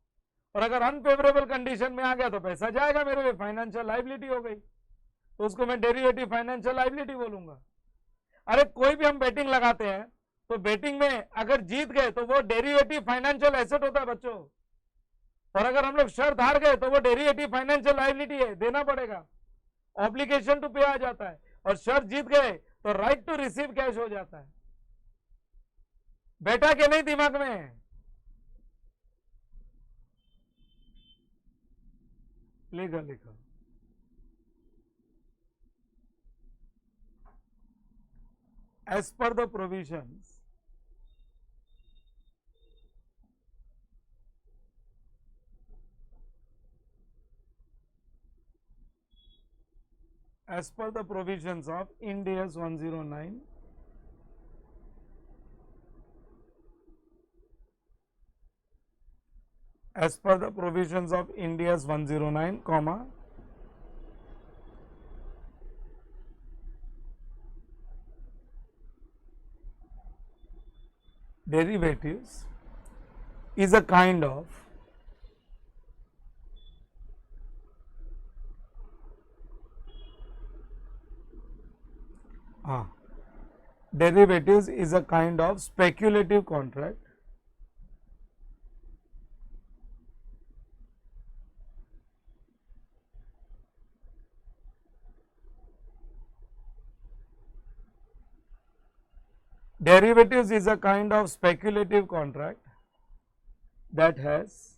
और अगर अनफेवरेबल कंडीशन में आ गया तो पैसा जाएगा, मेरे लिए फाइनेंशियल लाइबिलिटी हो गई, तो उसको मैं डेरिवेटिव फाइनेंशियल लाइबिलिटी बोलूंगा। अरे कोई भी हम बेटिंग लगाते हैं तो बेटिंग में अगर जीत गए तो वो डेरिवेटिव फाइनेंशियल एसेट होता है बच्चों, और अगर हम लोग शर्त हार गए तो वो डेरिवेटिव फाइनेंशियल लाइबिलिटी है, देना पड़ेगा, ऑब्लिगेशन टू पे आ जाता है। और शर्त जीत गए तो राइट टू रिसीव कैश हो जाता है। बैठा के नहीं दिमाग में? लिखा लिखा। As per the provisions of Ind AS 109, as per the provisions of Ind AS 109, comma, derivatives is a kind of derivatives is a kind of speculative contract derivatives is a kind of speculative contract that has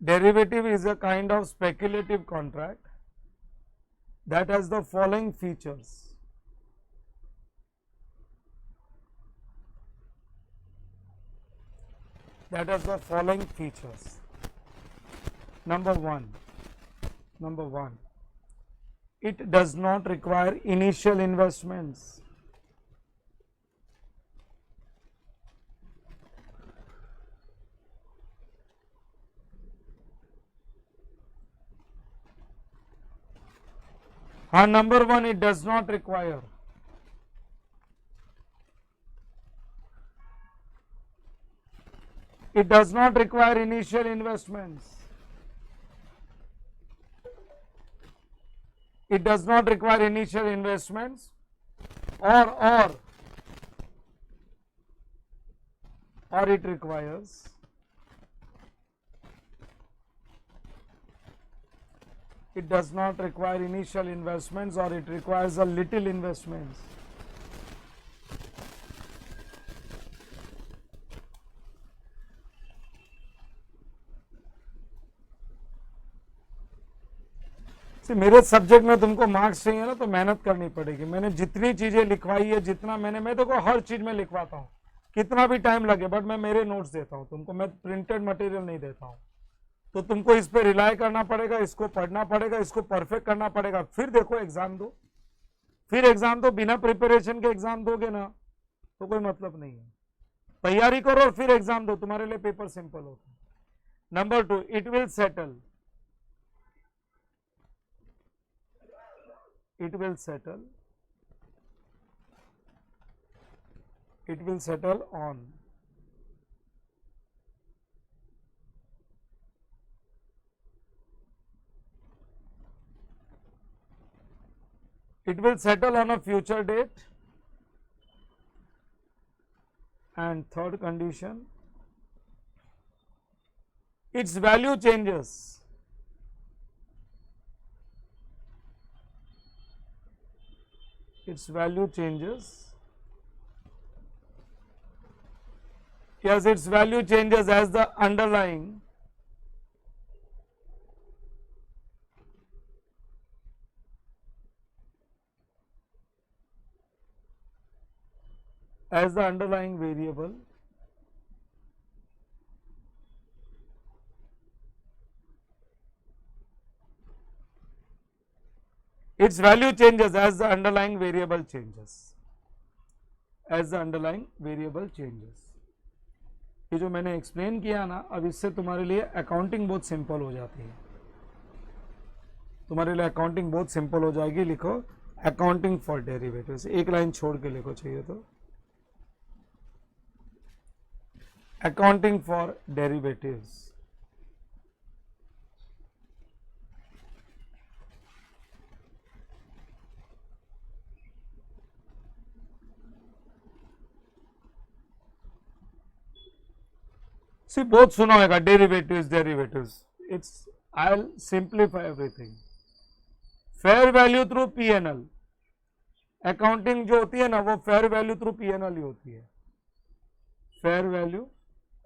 derivative is a kind of speculative contract that has the following features. That has the following features. Number one, it does not require initial investments. Number one, it does not require. It does not require initial investments. It does not require initial investments, or it requires it does not require initial investments, or it requires a little investments. मेरे subject में तुमको marks चाहिए ना तो मेहनत करनी पड़ेगी। मैंने जितनी चीजें लिखवाई है, जितना मैं देखो हर चीज में लिखवाता हूँ, कितना भी टाइम लगे, बट मैं मेरे नोट्स देता हूँ तुमको, मैं प्रिंटेड मटेरियल नहीं देता हूँ। तो तुमको इस पे रिलाई करना पड़ेगा, इसको पढ़ना पड़ेगा, इसको परफेक्ट करना पड़ेगा, फिर देखो एग्जाम दो। फिर एग्जाम दो, बिना प्रिपरेशन के एग्जाम दोगे ना तो कोई मतलब नहीं है। तैयारी करो और फिर एग्जाम दो, तुम्हारे लिए पेपर सिंपल होता है। Number two, it will settle it will settle on a future date. And third condition, its value changes. Its value changes. Yes, its value changes as the underlying variable its value changes as the underlying variable changes, as the underlying variable changes. ये जो मैंने explain किया ना, अब इससे तुम्हारे लिए accounting बहुत सिंपल हो जाती है, तुम्हारे लिए अकाउंटिंग बहुत सिंपल हो जाएगी. लिखो अकाउंटिंग फॉर डेरिवेटिव्स, एक लाइन छोड़ के लिखो चाहिए तो, अकाउंटिंग फॉर डेरिवेटिव्स. सी बहुत सुना होगा derivatives derivatives. It's I will simplify everything. Fair value through PNL, accounting जो होती है ना वो फेयर वैल्यू थ्रू पीएनएल ही होती है. Fair value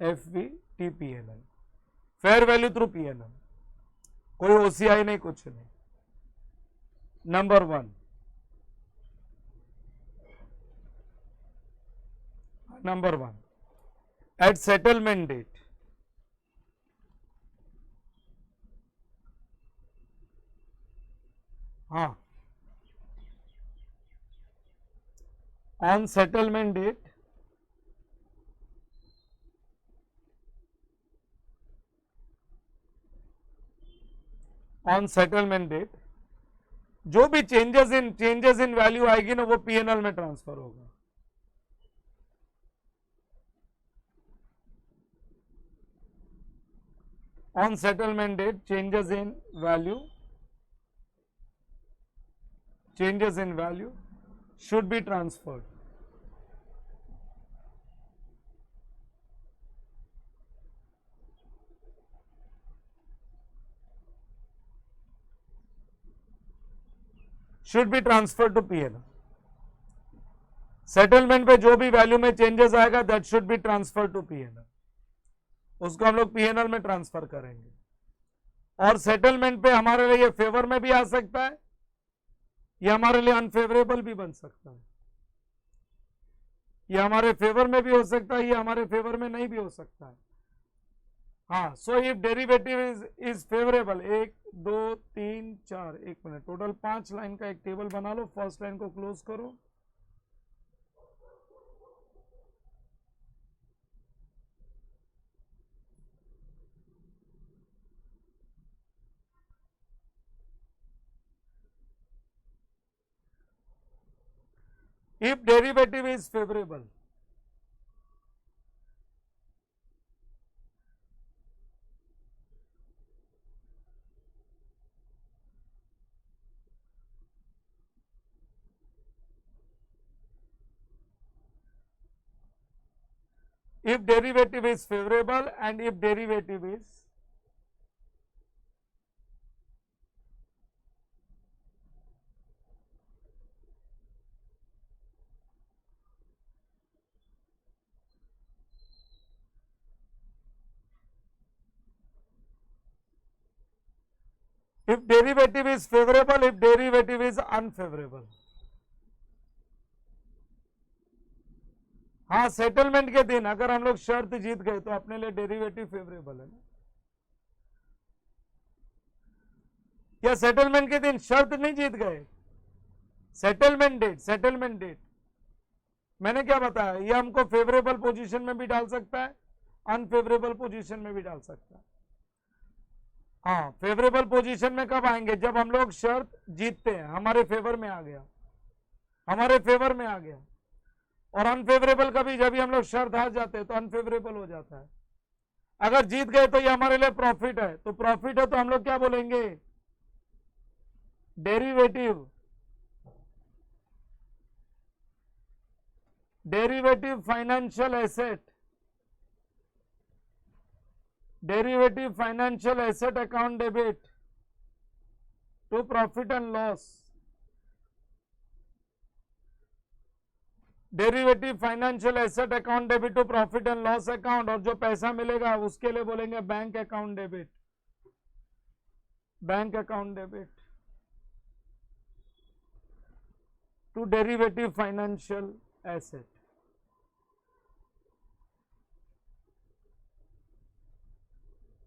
FVTPNL, fair value through PNL, कोई OCI नहीं, कुछ नहीं. Number 1, number 1 at settlement date, हाँ, on settlement date on settlement date जो भी चेंजेस इन वैल्यू आएगी ना वो पीएनएल में ट्रांसफर होगा. On settlement date changes in value should be transferred. Should be transferred to PNL. Settlement पे जो भी वैल्यू में चेंजेस आएगा that should be transfer to PNL, उसको हम लोग पीएनएल में ट्रांसफर करेंगे. और सेटलमेंट पे हमारे लिए फेवर में भी आ सकता है, ये हमारे लिए अनफेवरेबल भी बन सकता है. ये हमारे फेवर में भी हो सकता है, ये हमारे फेवर में नहीं भी हो सकता है. हाँ, so if derivative is favourable, 1 2 3 4, 1 minute, total 5 line का एक टेबल बना लो. फर्स्ट लाइन को क्लोज करो. If derivative is favorable, and if derivative is favorable, if derivative is unfavorable. हाँ, सेटलमेंट के दिन अगर हम लोग शर्त जीत गए तो अपने लिए डेरिवेटिव फेवरेबल है ना. या सेटलमेंट के दिन शर्त नहीं जीत गए, सेटलमेंट डेट मैंने क्या बताया, ये हमको फेवरेबल पोजीशन में भी डाल सकता है, अनफेवरेबल पोजीशन में भी डाल सकता है. हाँ, फेवरेबल पोजीशन में कब आएंगे, जब हम लोग शर्त जीतते हैं, हमारे फेवर में आ गया, और अनफेवरेबल कभी जब भी हम लोग शर्त हार जाते हैं तो अनफेवरेबल हो जाता है. अगर जीत गए तो ये हमारे लिए प्रॉफिट है, तो प्रॉफिट है तो हम लोग क्या बोलेंगे, derivative financial asset account debit to profit and loss. Derivative financial asset account debit to profit and loss account, और जो पैसा मिलेगा उसके लिए बोलेंगे bank account debit to derivative financial asset.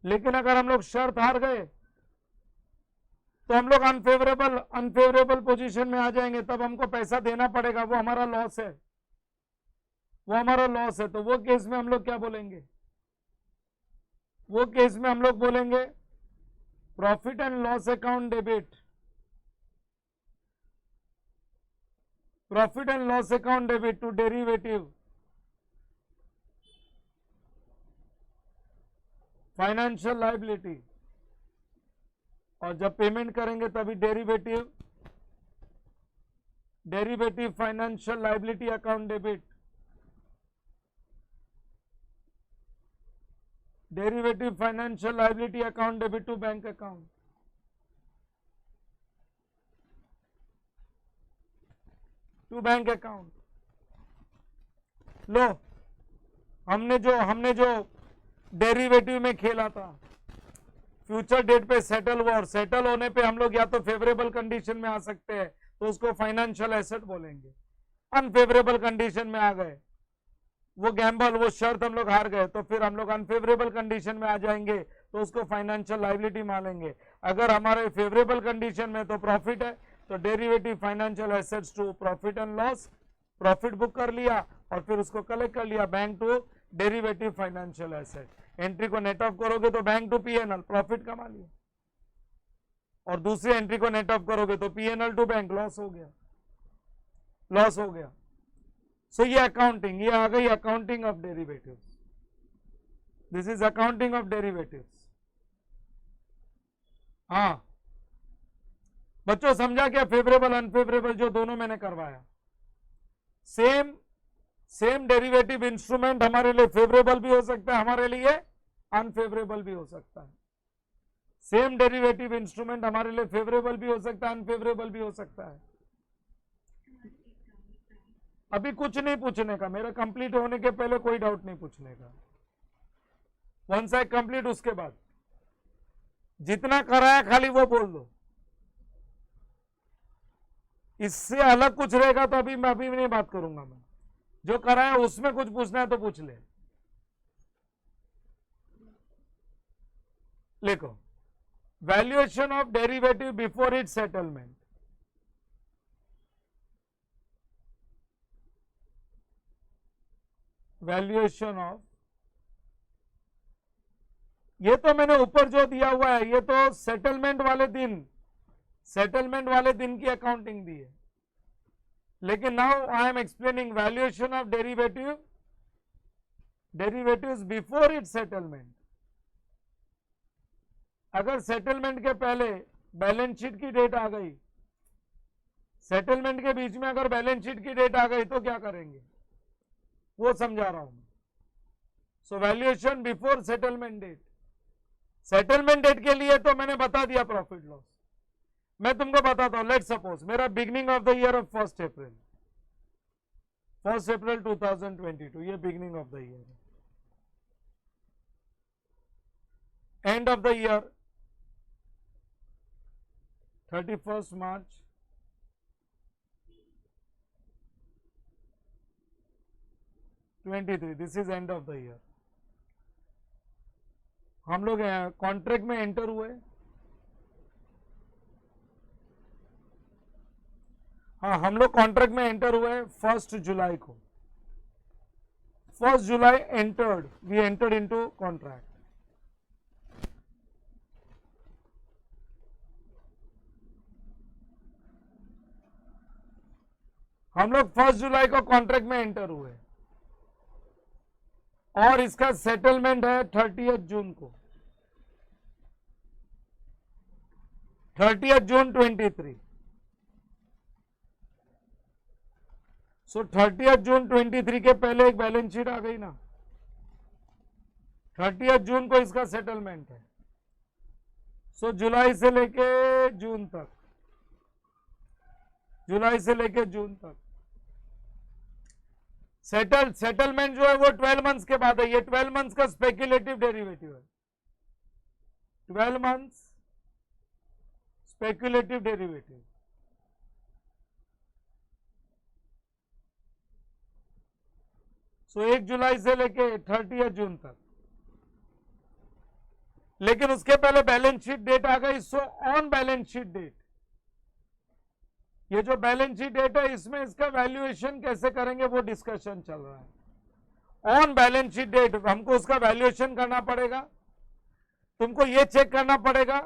लेकिन अगर हम लोग शर्त हार गए तो हम लोग अनफेवरेबल अनफेवरेबल पोजीशन में आ जाएंगे, तब हमको पैसा देना पड़ेगा, वो हमारा लॉस है, वो हमारा लॉस है। तो वो केस में हम लोग क्या बोलेंगे, वो केस में हम लोग बोलेंगे profit and loss account debit, profit and loss account debit to derivative financial liability, और जब पेमेंट करेंगे तभी derivative derivative financial liability account debit, derivative financial liability account debit to bank account, to bank account. लो, हमने जो derivative में खेला था, फ्यूचर डेट पे सेटल हुआ, और सेटल होने पे हम लोग या तो फेवरेबल कंडीशन में आ सकते हैं तो उसको फाइनेंशियल एसेट बोलेंगे, अनफेवरेबल कंडीशन में आ गए, वो गैम्बल, वो शर्त हम लोग हार गए, तो फिर हम लोग अनफेवरेबल कंडीशन में आ जाएंगे तो उसको फाइनेंशियल लायबिलिटी मानेंगे। अगर हमारे फेवरेबल कंडीशन में तो प्रॉफिट है, तो derivative financial assets to profit and loss, profit book कर लिया और फिर उसको कलेक्ट कर लिया bank to derivative financial asset. Entry को नेट ऑफ करोगे तो बैंक टू पीएनएल, प्रॉफिट कमा लिया, और दूसरी एंट्री को नेट ऑफ करोगे तो पीएनएल टू बैंक, लॉस हो गया, लॉस हो गया। सो ये अकाउंटिंग, ये आ गई accounting of derivatives, this is accounting of derivatives. हाँ बच्चों समझा क्या, फेवरेबल अनफेवरेबल जो दोनों मैंने करवाया, सेम डेरिवेटिव इंस्ट्रूमेंट हमारे लिए फेवरेबल भी हो सकता है, हमारे लिए अनफेवरेबल भी हो सकता है। सेम डेरिवेटिव इंस्ट्रूमेंट हमारे लिए फेवरेबल भी हो सकता है, अनफेवरेबल भी हो सकता है। अभी कुछ नहीं पूछने का, मेरा कंप्लीट होने के पहले कोई डाउट नहीं पूछने का। वंस आई कंप्लीट उसके बाद जितना कराया खाली वो बोल दो, इससे अलग कुछ रहेगा तो अभी भी नहीं बात करूंगा। मैं जो कराया उसमें कुछ पूछना है तो पूछ ले। लिखो, valuation of derivative before it settlement, valuation of, ये तो मैंने ऊपर जो दिया हुआ है ये तो सेटलमेंट वाले दिन की अकाउंटिंग दी है, लेकिन now I am explaining valuation of derivatives before it settlement. अगर सेटलमेंट के पहले बैलेंस शीट की डेट आ गई, सेटलमेंट के बीच में अगर बैलेंस शीट की डेट आ गई तो क्या करेंगे वो समझा रहा हूं। So valuation before settlement date, settlement date के लिए तो मैंने बता दिया प्रॉफिट लॉस। मैं तुमको बताता हूं, लेट सपोज मेरा beginning of the year of 1 अप्रैल 2022, ये बिगिनिंग ऑफ द ईयर है। End of the year 31 March 23, this is end of the year. हम लोग कॉन्ट्रैक्ट में एंटर हुए, हाँ हम लोग कॉन्ट्रैक्ट में एंटर हुए 1 जुलाई को, 1 July entered, we entered into contract. हम लोग 1 जुलाई को कॉन्ट्रैक्ट में एंटर हुए और इसका सेटलमेंट है 30 जून को, 30 जून 23। सो 30 जून 23 के पहले एक बैलेंस शीट आ गई ना, 30 जून को इसका सेटलमेंट है। सो जुलाई से लेके जून तक, जुलाई से लेके जून तक सेटलमेंट जो है वो 12 मंथ्स के बाद है। ये 12 मंथ्स का स्पेक्युलेटिव डेरिवेटिव है, 12 मंथ्स स्पेक्युलेटिव डेरिवेटिव। सो 1 जुलाई से लेके 30 जून तक लेकिन उसके पहले बैलेंस शीट डेट आ गई, so on balance sheet date, ये जो बैलेंस शीट डेट है इसमें इसका वैल्यूएशन कैसे करेंगे वो डिस्कशन चल रहा है। ऑन बैलेंस शीट डेट हमको उसका वैल्यूएशन करना पड़ेगा, तुमको ये चेक करना पड़ेगा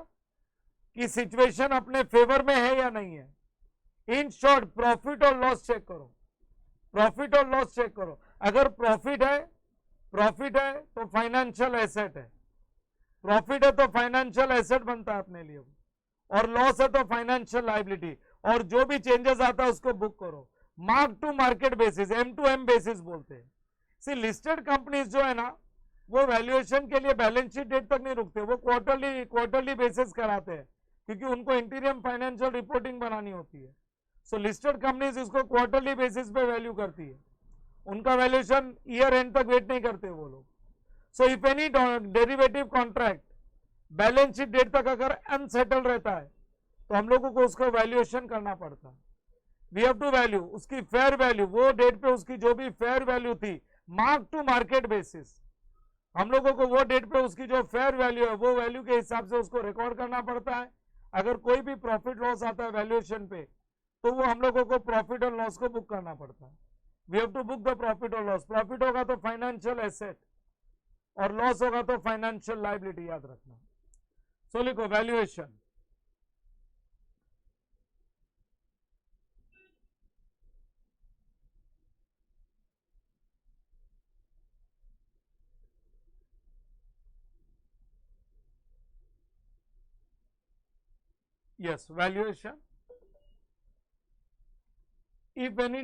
कि सिचुएशन अपने फेवर में है या नहीं है। इन शॉर्ट प्रॉफिट और लॉस चेक करो, प्रॉफिट और लॉस चेक करो। अगर प्रॉफिट है तो फाइनेंशियल एसेट है, प्रॉफिट है तो फाइनेंशियल एसेट बनता है अपने लिए, और लॉस है तो फाइनेंशियल लायबिलिटी, और जो भी चेंजेस आता है उसको बुक करो। Mark to market basis, M to M basis बोलते हैं। सी लिस्टेड कंपनीज जो है ना वो वैल्यूएशन के लिए बैलेंस शीट डेट तक नहीं रुकते, वो क्वार्टरली बेसिस कराते हैं, क्योंकि उनको इंटीरियम फाइनेंशियल रिपोर्टिंग बनानी होती है। सो लिस्टेड कंपनीज इसको क्वार्टरली बेसिस पे वैल्यू करती है, उनका वैल्यूएशन ईयर एंड तक वेट नहीं करते वो लोग। So if any derivative contract balance sheet date तक अगर अनसेटल रहता है तो हम लोगों को उसका वैल्यूएशन करना पड़ता है। वी हैव टू वैल्यू उसकी फेयर वैल्यू, वो डेट पे उसकी जो भी फेयर वैल्यू थी, मार्क टू मार्केट बेसिस, हम लोगों को वो डेट पे उसकी जो फेयर वैल्यू है वो वैल्यू के हिसाब से उसको रिकॉर्ड करना पड़ता है। अगर कोई भी प्रॉफिट लॉस आता है वैल्यूएशन पे तो वो हम लोगों को प्रॉफिट और लॉस को बुक करना पड़ता है। We have to book the profit और लॉस। प्रॉफिट होगा तो फाइनेंशियल एसेट और लॉस होगा तो फाइनेंशियल लायबिलिटी, याद रखना। सो लिखो valuation. Yes, valuation. If any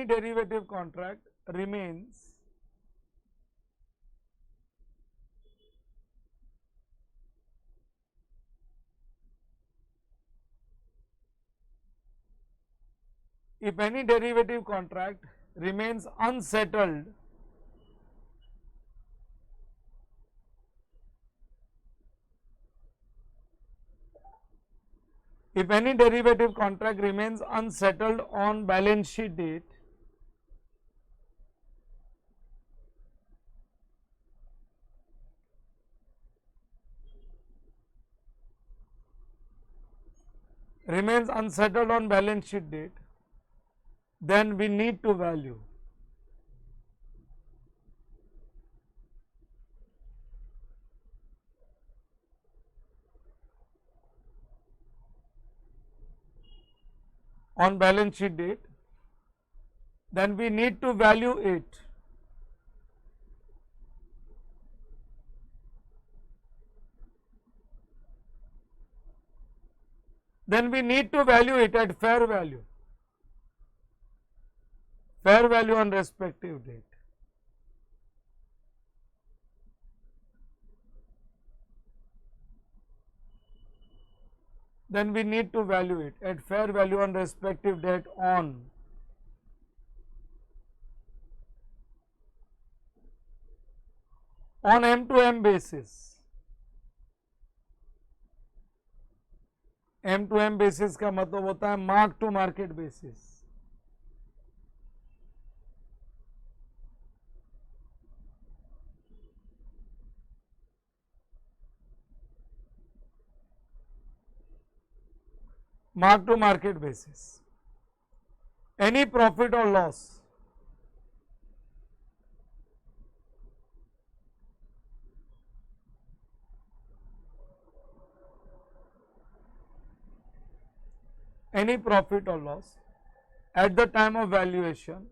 derivative contract remains if any derivative contract remains unsettled if any derivative contract remains unsettled on balance sheet date, then we need to value. On balance sheet date, then we need to value it. Then we need to value it at fair value on respective date. Then we need to value it at fair value on respective date on M to M basis. M to M basis का मतलब होता है mark to market basis. Mark to market basis. Any profit or loss at the time of valuation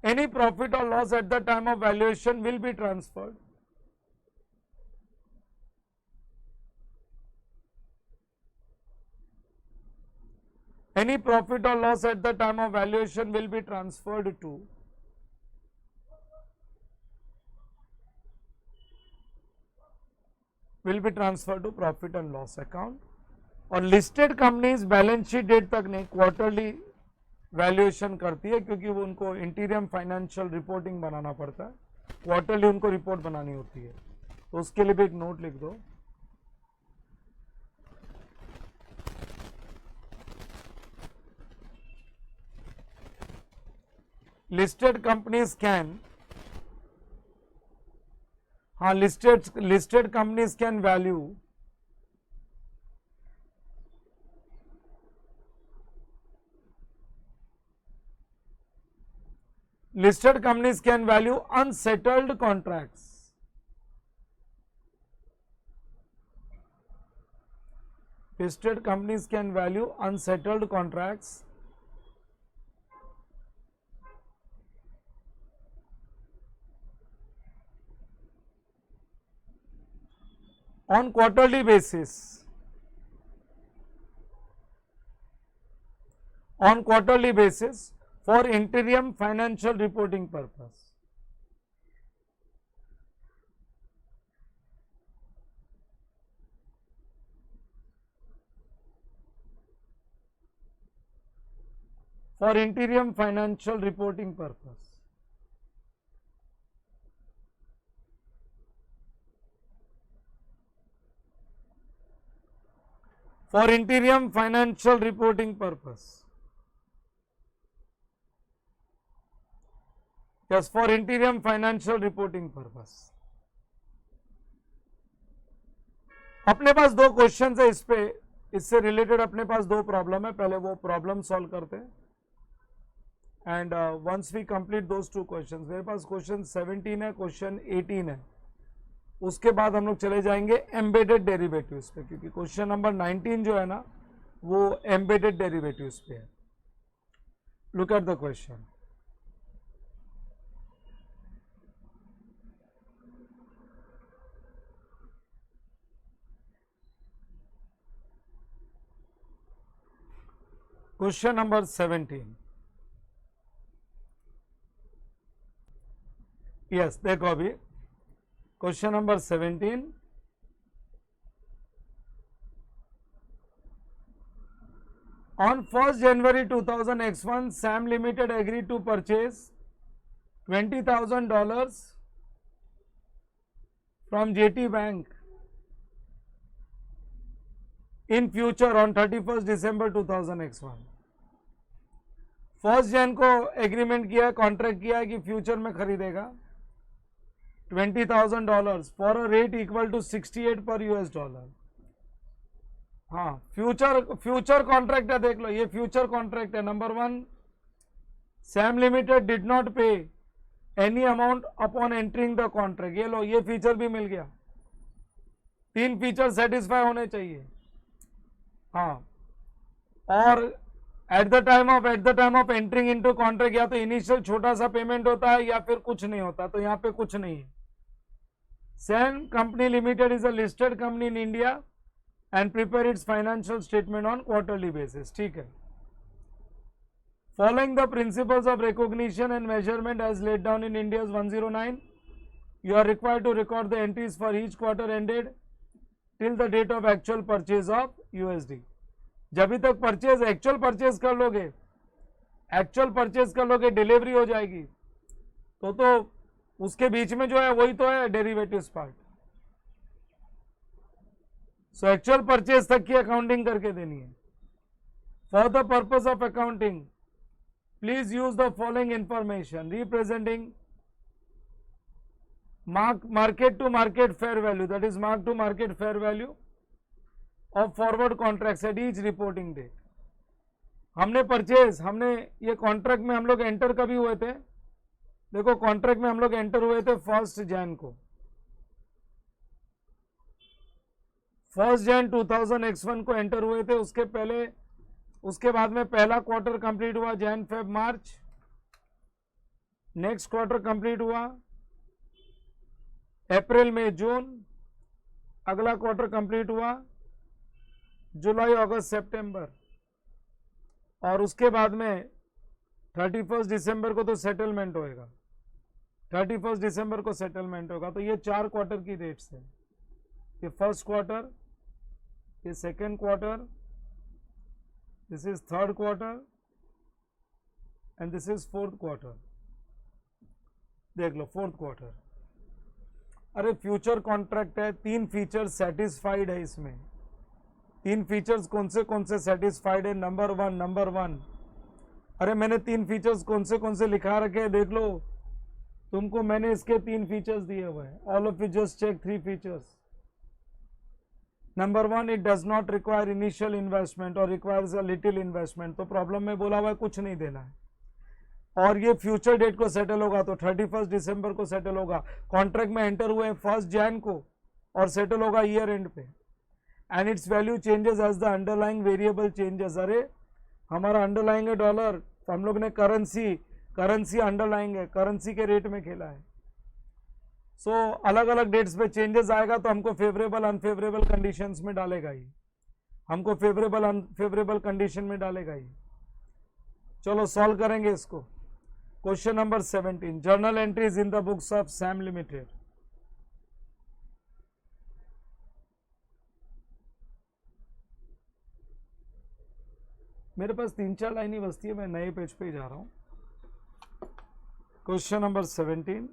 any profit or loss at the time of valuation will be transferred Any profit or loss at the time of valuation will be transferred to profit and loss account. और listed companies balance sheet date तक नहीं, quarterly valuation करती है, क्योंकि वो उनको इंटीरियम financial reporting बनाना पड़ता है, क्वार्टरली उनको रिपोर्ट बनानी होती है, तो उसके लिए भी एक नोट लिख दो. लिस्टेड कंपनीज कैन, हाँ, listed companies can value listed companies can value unsettled contracts. Listed companies can value unsettled contracts on quarterly basis. On quarterly basis for interim financial reporting purpose. For interim financial reporting purpose. For interim financial reporting purpose. Yes, for interim financial reporting purpose. अपने पास दो question है इस पे, इससे related अपने पास दो problem है, पहले वो प्रॉब्लम सॉल्व करते हैं. And once we complete those two questions, मेरे पास क्वेश्चन 17 है, क्वेश्चन 18 है, उसके बाद हम लोग चले जाएंगे एम्बेडेड डेरिवेटिव्स पे, क्योंकि क्वेश्चन नंबर 19 जो है ना वो एम्बेडेड डेरिवेटिव्स पे है. Look at the question. Question number 17. Yes, देखो अभी question number 17. On 1st January 2000 X1, Sam Limited agreed to purchase $20,000 from JT Bank in future on 31st December 2000 X1. 1st Jan को agreement किया, contract किया है कि future में खरीदेगा $20,000 for a rate equal to 68 पर US डॉलर. हाँ, future contract है, देख लो ये फ्यूचर कॉन्ट्रैक्ट है. Number 1, Sam limited did not pay any amount upon entering the contract. ये लो, ये फीचर भी मिल गया. 3 फीचर सेटिस्फाई होने चाहिए. हाँ, और eight the time of entering into contract या तो इनिशियल छोटा सा पेमेंट होता है या फिर कुछ नहीं होता, तो यहाँ पे कुछ नहीं है. Sam company limited is a listed company in India and prepare its financial statement on quarterly basis. ठीक है. Following the principles of recognition and measurement as laid down in India's 109, you are required to record the entries for each quarter ended till the date of actual purchase of USD. जब तक purchase actual purchase कर लोगे, delivery हो जाएगी, तो उसके बीच में जो है वही तो है derivatives part. So actual purchase तक की अकाउंटिंग करके देनी है. For the purpose of accounting please use the following information representing market to market fair value, that is mark to market fair value of forward contracts at each reporting date. हमने ये contract में हम लोग enter कभी हुए थे, देखो contract में हम लोग एंटर हुए थे 1 जैन को. 1 जैन 2000 X1 को एंटर हुए थे. उसके बाद में पहला क्वार्टर कंप्लीट हुआ Jan Feb March. Next quarter complete हुआ अप्रैल मई जून. अगला क्वार्टर कंप्लीट हुआ जुलाई अगस्त सितंबर. और उसके बाद में 31 दिसंबर को तो सेटलमेंट होएगा, 31 दिसंबर को सेटलमेंट होगा। तो ये 4 क्वार्टर की डेट्स है, ये फर्स्ट क्वार्टर, ये second quarter, this is third quarter and this is fourth quarter. देख लो फोर्थ क्वार्टर। अरे फ्यूचर कॉन्ट्रैक्ट है, 3 फीचर सेटिस्फाइड है इसमें। 3 फीचर्स कौन से सेटिस्फाइड है? नंबर वन, अरे मैंने 3 फीचर्स कौन से लिखा रखे हैं देख लो, तुमको मैंने इसके 3 फीचर्स दिए हुए हैं। All of you just check 3 features. Number 1, it does not require initial investment और रिक्वायर्स अ लिटिल इन्वेस्टमेंट। तो प्रॉब्लम में बोला हुआ है कुछ नहीं देना है। और ये फ्यूचर डेट को सेटल होगा तो 31 दिसंबर को सेटल होगा। कॉन्ट्रैक्ट में एंटर हुए 1 जनवरी को और सेटल होगा ईयर एंड पे। And its value changes as the underlying variable changes. अरे हमारा अंडरलाइंग है डॉलर, तो हम लोग ने करेंसी अंडरलाइंग है, करेंसी के रेट में खेला है। सो अलग अलग डेट्स पे चेंजेस आएगा तो हमको फेवरेबल अनफेवरेबल कंडीशंस में डालेगा ही, हमको फेवरेबल अनफेवरेबल कंडीशन में डालेगा ही। चलो सॉल्व करेंगे इसको। Question number 17, journal entries in the books of Sam limited. मेरे पास 3-4 लाइन ही बचती है, मैं नए पेज पे ही जा रहा हूं। Question number 17,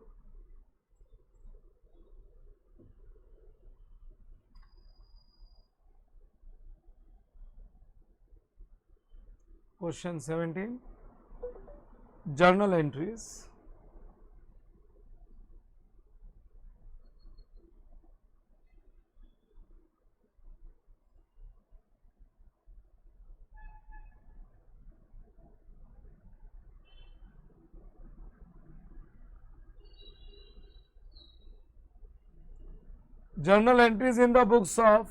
question 17, journal entries journal entries in the books of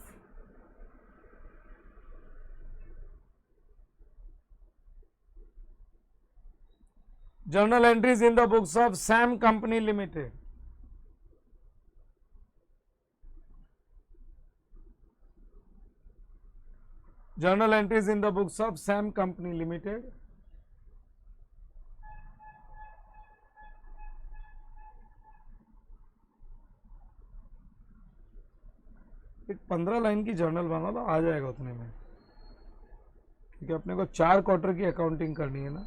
journal entries in the books of Sam Company Limited. Journal entries in the books of Sam Company Limited. एक 15 line की journal बना लो, आ जाएगा उतने में, क्योंकि अपने को 4 quarter की अकाउंटिंग करनी है ना।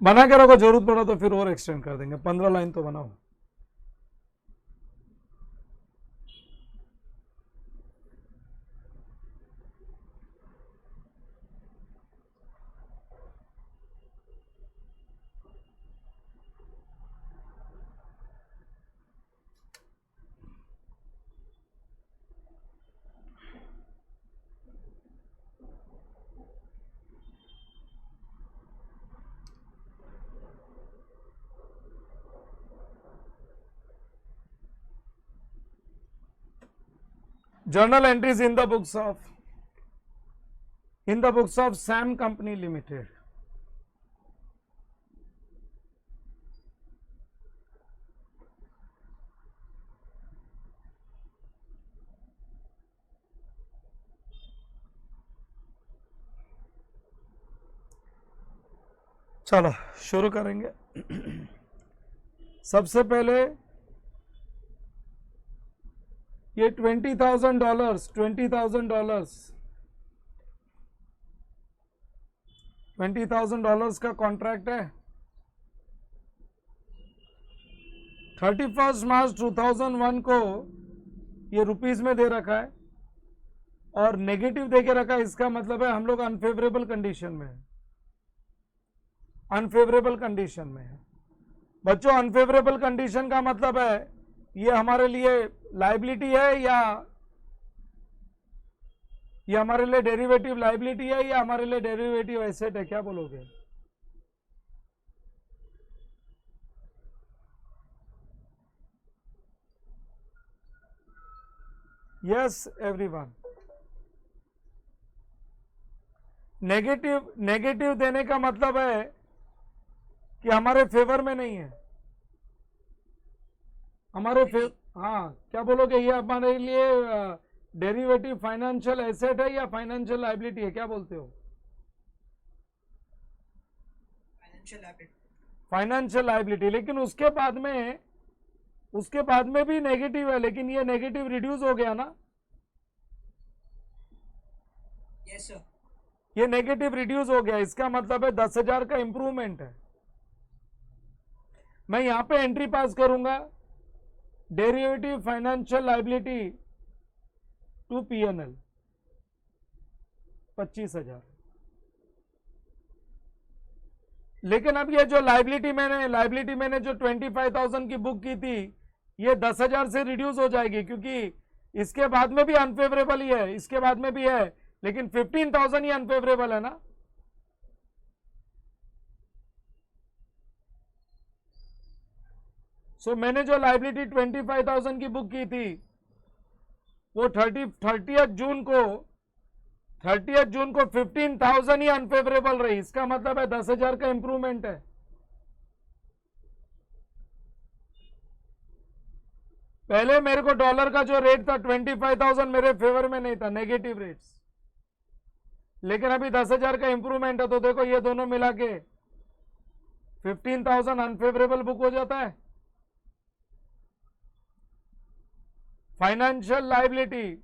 बना के रखो, जरूरत पड़ा तो फिर और एक्सटेंड कर देंगे। 15 लाइन तो बनाओ। Journal entries in the books of Sam Company Limited. चलो शुरू करेंगे। सबसे पहले ये $20,000 $20,000 का कॉन्ट्रैक्ट है। 31 मार्च 2001 को ये रुपीस में दे रखा है और नेगेटिव दे के रखा है। इसका मतलब है हम लोग अनफेवरेबल कंडीशन में है, अनफेवरेबल कंडीशन में है। बच्चों अनफेवरेबल कंडीशन का मतलब है ये हमारे लिए लाइबिलिटी है या ये हमारे लिए डेरिवेटिव लाइबिलिटी है या हमारे लिए डेरिवेटिव एसेट है? क्या बोलोगे? Yes everyone. नेगेटिव नेगेटिव देने का मतलब है कि हमारे फेवर में नहीं है, हमारे हाँ, क्या बोलोगे, ये हमारे लिए डेरिवेटिव फाइनेंशियल एसेट है या फाइनेंशियल लायबिलिटी है, क्या बोलते हो? Financial liability. लेकिन उसके बाद में भी नेगेटिव है, लेकिन ये नेगेटिव रिड्यूस हो गया ना? Yes sir. ये नेगेटिव रिड्यूस हो गया, इसका मतलब है 10,000 का इंप्रूवमेंट है। मैं यहां पे एंट्री पास करूंगा, derivative financial liability to PNL 25,000। लेकिन अब ये जो लायबिलिटी मैंने जो 25,000 की बुक की थी, ये 10,000 से रिड्यूस हो जाएगी, क्योंकि इसके बाद में भी अनफेवरेबल ही है, इसके बाद में भी है, लेकिन 15,000 ही अनफेवरेबल है ना। सो मैंने जो लायबिलिटी 25,000 की बुक की थी, वो 30 जून को 15,000 ही अनफेवरेबल रही। इसका मतलब है 10,000 का इंप्रूवमेंट है। पहले मेरे को डॉलर का जो रेट था 25,000 मेरे फेवर में नहीं था, नेगेटिव रेट्स, लेकिन अभी 10,000 का इंप्रूवमेंट है, तो देखो ये दोनों मिला के 15,000 अनफेवरेबल बुक हो जाता है। फाइनेंशियल लायबिलिटी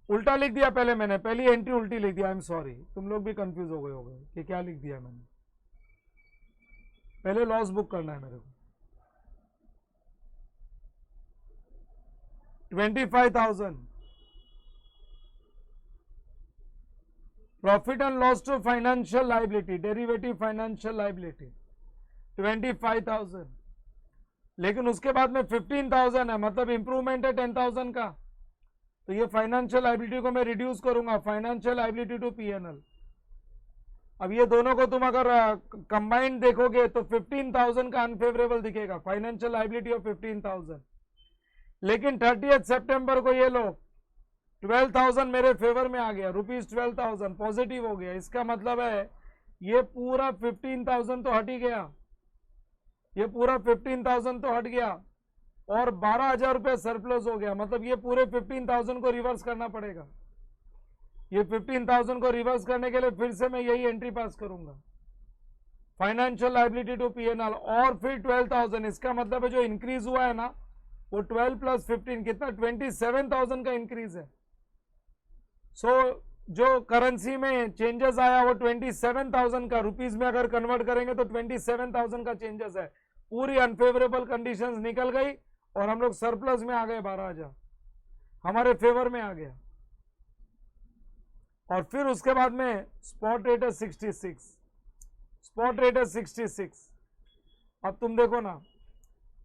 उल्टा लिख दिया पहले मैंने, पहली एंट्री उल्टी लिख दिया, आई एम सॉरी, तुम लोग भी कंफ्यूज हो गए होगे कि क्या लिख दिया मैंने। पहले लॉस बुक करना है मेरे को। 25,000 profit and loss to financial liability, derivative financial liability 25,000, लेकिन उसके बाद में 15,000 है, मतलब इंप्रूवमेंट है 10,000 का। तो ये फाइनेंशियल लायबिलिटी को मैं रिड्यूस करूंगा, फाइनेंशियल लायबिलिटी टू पीएनएल। अब ये दोनों को तुम अगर कंबाइंड देखोगे तो 15,000 का अनफेवरेबल दिखेगा, फाइनेंशियल लायबिलिटी ऑफ 15,000। लेकिन 30 सितंबर को ये लो 12,000 मेरे फेवर में आ गया, ₹12,000 पॉजिटिव हो गया। इसका मतलब है ये पूरा 15,000 तो हट ही गया, ये पूरा 15,000 तो हट गया, और 12,000 रुपये सरप्लस हो गया। मतलब ये पूरे 15,000 को रिवर्स करना पड़ेगा। ये 15,000 को रिवर्स करने के लिए फिर से मैं यही एंट्री पास करूंगा, फाइनेंशियल लायबिलिटी टू पीएनएल, और फिर 12,000। इसका मतलब है जो इंक्रीज हुआ है ना, वो 12 + 15 कितना, 27,000 का इंक्रीज है। सो जो करेंसी में चेंजेस आया वो 27,000 का, रुपीज में अगर कन्वर्ट करेंगे तो 27,000 का चेंजेस है। पूरी अनफेवरेबल कंडीशंस निकल गई और हम लोग सरप्लस में आ गए, 12,000 हमारे फेवर में आ गया। और फिर उसके बाद में स्पॉट रेट है 66, स्पॉट रेट है 66। अब तुम देखो ना,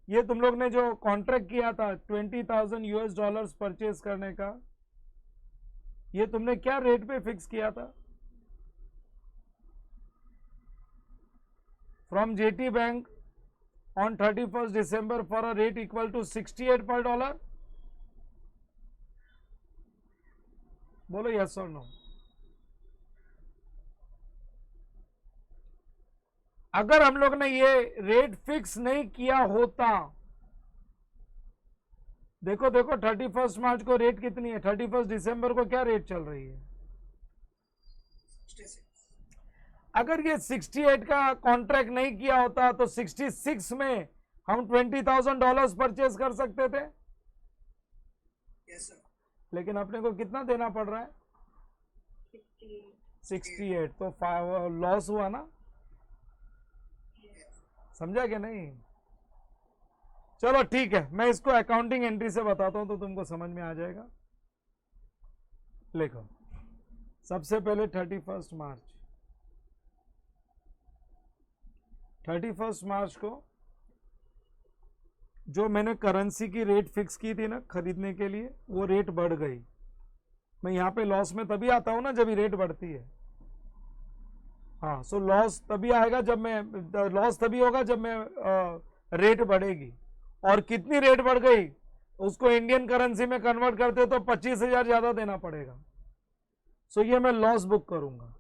ये तुम लोग ने जो कॉन्ट्रैक्ट किया था $20,000 परचेज करने का, ये तुमने क्या रेट पे फिक्स किया था? From jetty bank on 31st December for a rate equal to 68 per dollar? बोलो yes or no। अगर हम लोग ने ये रेट फिक्स नहीं किया होता, देखो 31 मार्च को रेट कितनी है, 31 दिसंबर को क्या रेट चल रही है? 66। अगर ये 68 का कॉन्ट्रैक्ट नहीं किया होता तो 66 में हम $20,000 परचेज कर सकते थे। Yes sir. लेकिन अपने को कितना देना पड़ रहा है? 68। तो लॉस हुआ ना, समझा कि नहीं? चलो ठीक है, मैं इसको अकाउंटिंग एंट्री से बताता हूं तो तुमको समझ में आ जाएगा। लिखो, सबसे पहले 31 मार्च को जो मैंने करेंसी की रेट फिक्स की थी ना खरीदने के लिए, वो रेट बढ़ गई। मैं यहां पे लॉस में तभी आता हूं ना जब रेट बढ़ती है। हाँ, सो लॉस तभी आएगा जब मैं, लॉस तभी होगा जब मैं रेट बढ़ेगी। और कितनी रेट बढ़ गई, उसको इंडियन करेंसी में कन्वर्ट करते हो तो 25,000 ज्यादा देना पड़ेगा। सो ये मैं लॉस बुक करूंगा,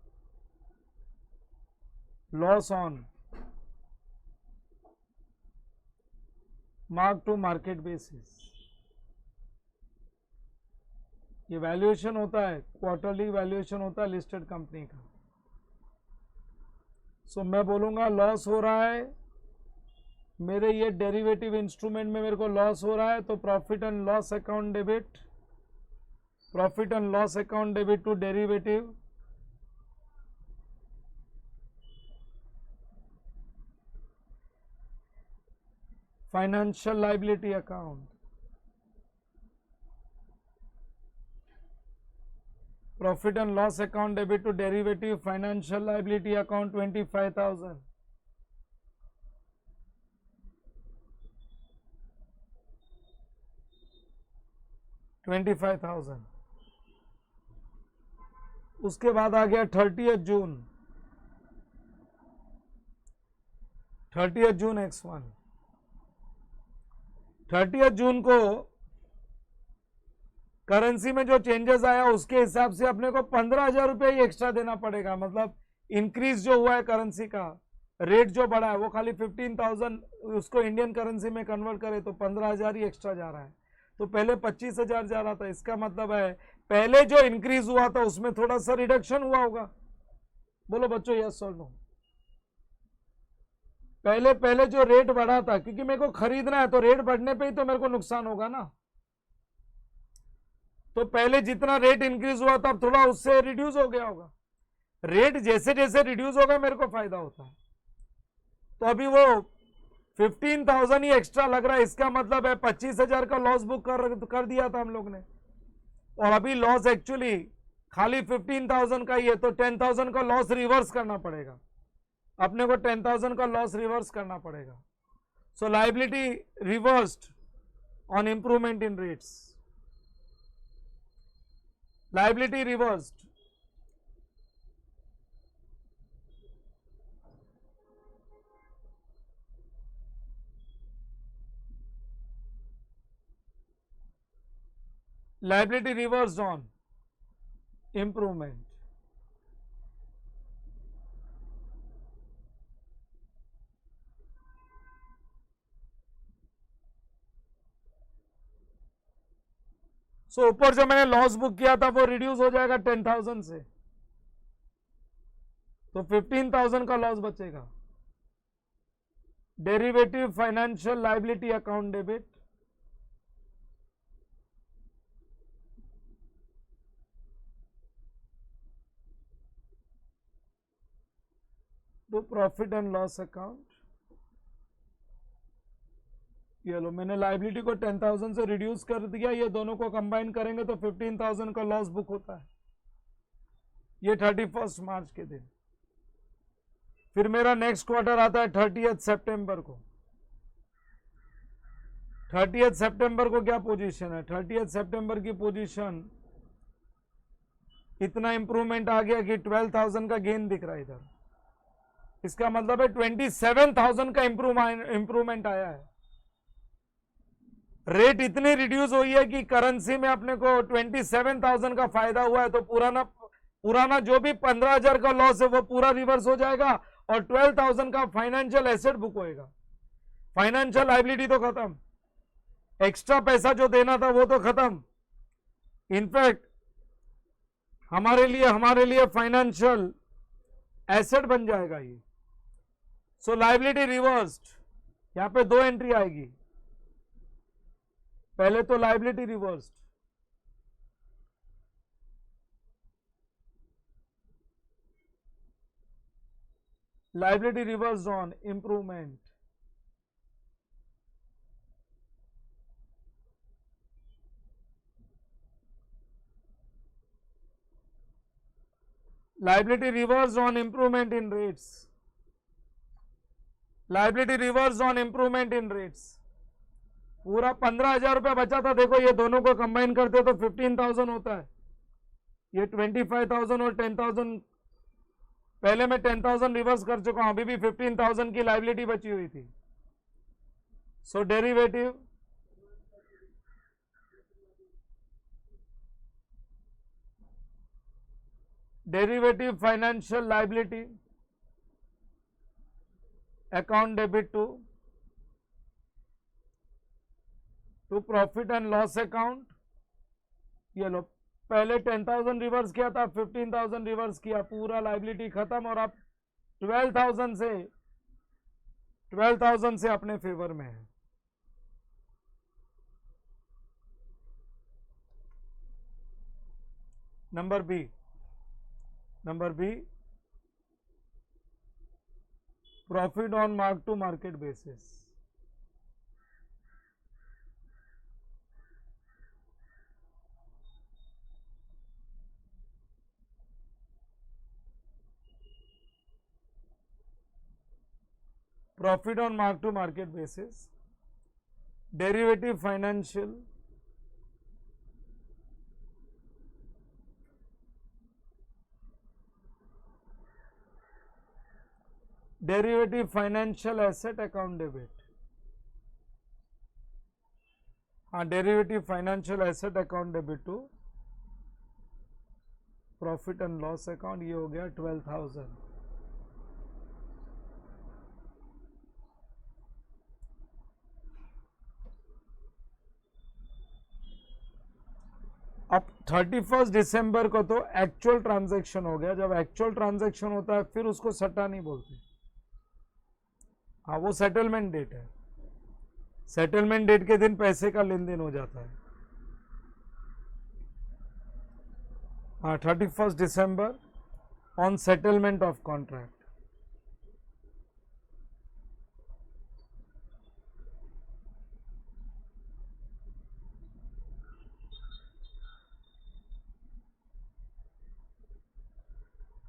loss on mark to market basis. ये वैल्यूएशन होता है, क्वार्टरली वैल्यूएशन होता है लिस्टेड कंपनी का। सो मैं बोलूंगा लॉस हो रहा है मेरे ये डेरिवेटिव इंस्ट्रूमेंट में, मेरे को लॉस हो रहा है, तो profit and loss account debit, profit and loss account debit to derivative, financial liability account, profit and loss account debit to derivative financial liability account 25,000, उसके बाद आ गया 30 जून, 30 जून X1। 30 जून को करेंसी में जो चेंजेस आया उसके हिसाब से अपने को 15,000 रुपये ही एक्स्ट्रा देना पड़ेगा। मतलब इंक्रीज जो हुआ है करेंसी का रेट जो बढ़ा है वो खाली 15,000, उसको इंडियन करेंसी में कन्वर्ट करे तो 15,000 ही एक्स्ट्रा जा रहा है। तो पहले 25,000 जा रहा था, इसका मतलब है पहले जो इंक्रीज हुआ था उसमें थोड़ा सा रिडक्शन हुआ होगा। बोलो बच्चों यस और नो। पहले जो रेट बढ़ा था, क्योंकि मेरे को खरीदना है तो रेट बढ़ने पे ही तो मेरे को नुकसान होगा ना। तो पहले जितना रेट इंक्रीज हुआ था अब थोड़ा उससे रिड्यूस हो गया होगा। रेट जैसे जैसे रिड्यूस होगा मेरे को फायदा होता है। तो अभी वो 15,000 ही एक्स्ट्रा लग रहा है, इसका मतलब है 25,000 का लॉस बुक कर दिया था हम लोग ने, और अभी लॉस एक्चुअली खाली 15,000 का ही है, तो 10,000 का लॉस रिवर्स करना पड़ेगा अपने को, 10,000 का लॉस रिवर्स करना पड़ेगा। सो liability reversed on improvement in rates, liability reversed, liability reversed on improvement, सो ऊपर जो मैंने लॉस बुक किया था वो रिड्यूस हो जाएगा 10,000 से, तो 15,000 का लॉस बचेगा। Derivative financial liability account debit, तो प्रॉफिट एंड लॉस अकाउंट, ये लो मैंने लाइबिलिटी को 10,000 से रिड्यूस कर दिया, ये दोनों को कंबाइन करेंगे तो 15,000 का लॉस बुक होता है, ये 31 मार्च के दिन। फिर मेरा नेक्स्ट क्वार्टर आता है 30 सितंबर को। 30 सितंबर को क्या पोजीशन है? 30 सितंबर की पोजीशन इतना इंप्रूवमेंट आ गया कि 12,000 का गेन दिख रहा है इधर, इसका मतलब है 27,000 का इंप्रूवमेंट आया है। रेट इतनी रिड्यूस हुई है कि करेंसी में अपने को 27,000 का फायदा हुआ है, तो पुराना जो भी 15,000 का लॉस है वो पूरा रिवर्स हो जाएगा और 12,000 का फाइनेंशियल एसेट बुक होएगा। फाइनेंशियल लाइबिलिटी तो खत्म, एक्स्ट्रा पैसा जो देना था वो तो खत्म, इनफैक्ट हमारे लिए फाइनेंशियल एसेट बन जाएगा ये। सो लाइबिलिटी रिवर्स्ड, यहां पे दो एंट्री आएगी, पहले तो liability reversed, liability reversed on improvement, liability reversed on improvement in rates, liability reversed on improvement in rates। पूरा 15,000 रुपया बचा था, देखो ये दोनों को कंबाइन करते तो 15,000 होता है, ये 25,000 और 10,000, पहले मैं 10,000 रिवर्स कर चुका हूं, अभी भी 15,000 की लाइबिलिटी बची हुई थी। So derivative derivative financial liability, account debit to profit and loss account. ये लो, पहले 10,000 रिवर्स किया था, 15,000 रिवर्स किया, पूरा लाइबिलिटी खत्म, और अब 12,000 से अपने फेवर में है। Number B, profit on mark to market basis. Profit on mark to market basis, derivative financial, derivative financial asset account debit. हाँ, derivative financial asset account debit to profit and loss account, ये हो गया 12,000। अब 31 दिसंबर को तो actual transaction हो गया। जब एक्चुअल ट्रांजैक्शन होता है फिर उसको सट्टा नहीं बोलते। हाँ, वो सेटलमेंट डेट है। सेटलमेंट डेट के दिन पैसे का लेन देन हो जाता है। हाँ, 31 दिसंबर on settlement of contract.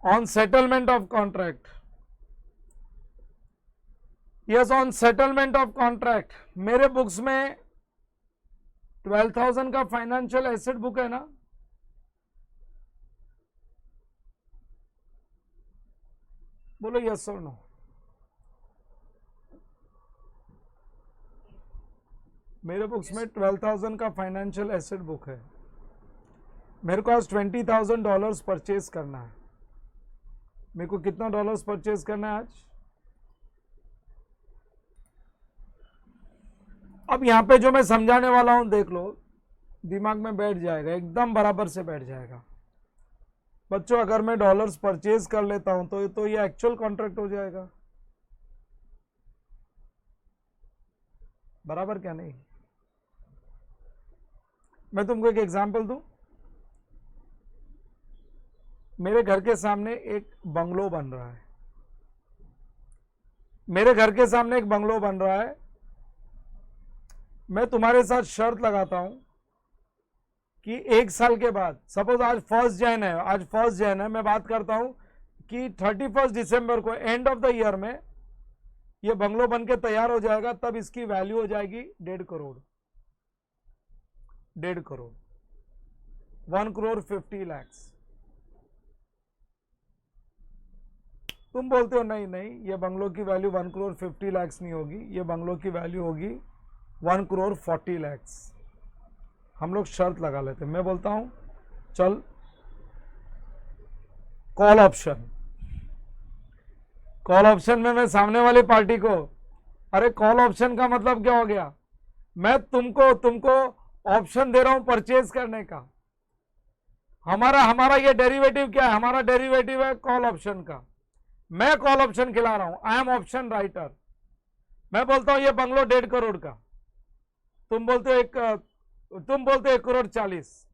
on settlement of contract, yes, on settlement of contract। मेरे बुक्स में 12,000 का फाइनेंशियल एसेट बुक है ना, बोलो यस और नो। मेरे बुक्स में 12,000 का फाइनेंशियल एसेट बुक है। मेरे को आज $20,000 परचेज करना है। मेरे को कितना डॉलर्स परचेज करना है आज? अब यहां पे जो मैं समझाने वाला हूं देख लो, दिमाग में बैठ जाएगा, एकदम बराबर से बैठ जाएगा। बच्चों, अगर मैं डॉलर्स परचेज कर लेता हूं तो ये एक्चुअल कॉन्ट्रैक्ट हो जाएगा, बराबर क्या नहीं? मैं तुमको एक एग्जांपल दूं। मेरे घर के सामने एक बंगलो बन रहा है। मेरे घर के सामने एक बंगलो बन रहा है। मैं तुम्हारे साथ शर्त लगाता हूं कि 1 साल के बाद, सपोज आज 1 जैन है, आज 1 जैन है, मैं बात करता हूं कि 31 दिसंबर को, एंड ऑफ द ईयर में ये बंगलो बन के तैयार हो जाएगा, तब इसकी वैल्यू हो जाएगी 1.5 करोड़। 1.5 करोड़, 1,50,00,000। तुम बोलते हो नहीं नहीं, ये बंगलो की वैल्यू 1,50,00,000 नहीं होगी, ये बंगलो की वैल्यू होगी 1,40,00,000। हम लोग शर्त लगा लेते हैं। मैं बोलता हूं चल कॉल ऑप्शन। कॉल ऑप्शन में मैं सामने वाली पार्टी को, अरे कॉल ऑप्शन का मतलब क्या हो गया? मैं तुमको ऑप्शन दे रहा हूं परचेज करने का। हमारा ये डेरिवेटिव क्या है? हमारा डेरिवेटिव है कॉल ऑप्शन का। मैं कॉल ऑप्शन खिला रहा हूं, आई एम ऑप्शन राइटर। मैं बोलता हूं ये बंगलो 1.5 करोड़ का, तुम बोलते हो 1,40,00,000,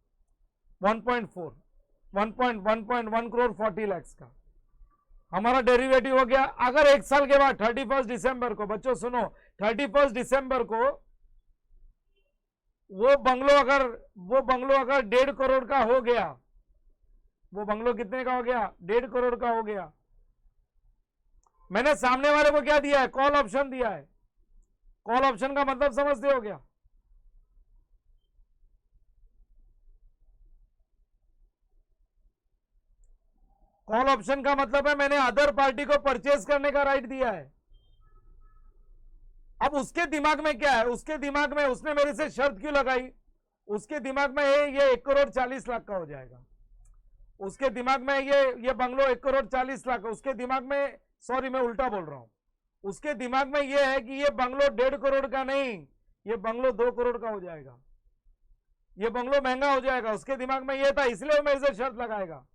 1,40,00,000 का हमारा डेरिवेटिव हो गया। अगर 1 साल के बाद 31 दिसंबर को, बच्चों सुनो, 31 दिसंबर को वो बंगलो अगर 1.5 करोड़ का हो गया, वो बंगलो कितने का हो गया? 1.5 करोड़ का हो गया। मैंने सामने वाले को क्या दिया है? कॉल ऑप्शन दिया है। कॉल ऑप्शन का मतलब समझते हो क्या? कॉल ऑप्शन का मतलब है मैंने अदर पार्टी को परचेज करने का राइट दिया है। अब उसके दिमाग में क्या है? उसके दिमाग में, उसने मेरे से शर्त क्यों लगाई? उसके दिमाग में ये 1,40,00,000 का हो जाएगा। उसके दिमाग में ये बंगलो 1,40,00,000, उसके दिमाग में, सॉरी मैं उल्टा बोल रहा हूं, उसके दिमाग में ये है कि ये बंगलो 1.5 करोड़ का नहीं, ये बंगलो 2 करोड़ का हो जाएगा, ये बंगलो महंगा हो जाएगा। उसके दिमाग में ये था, इसलिए वो मेरे से शर्त लगाएगा।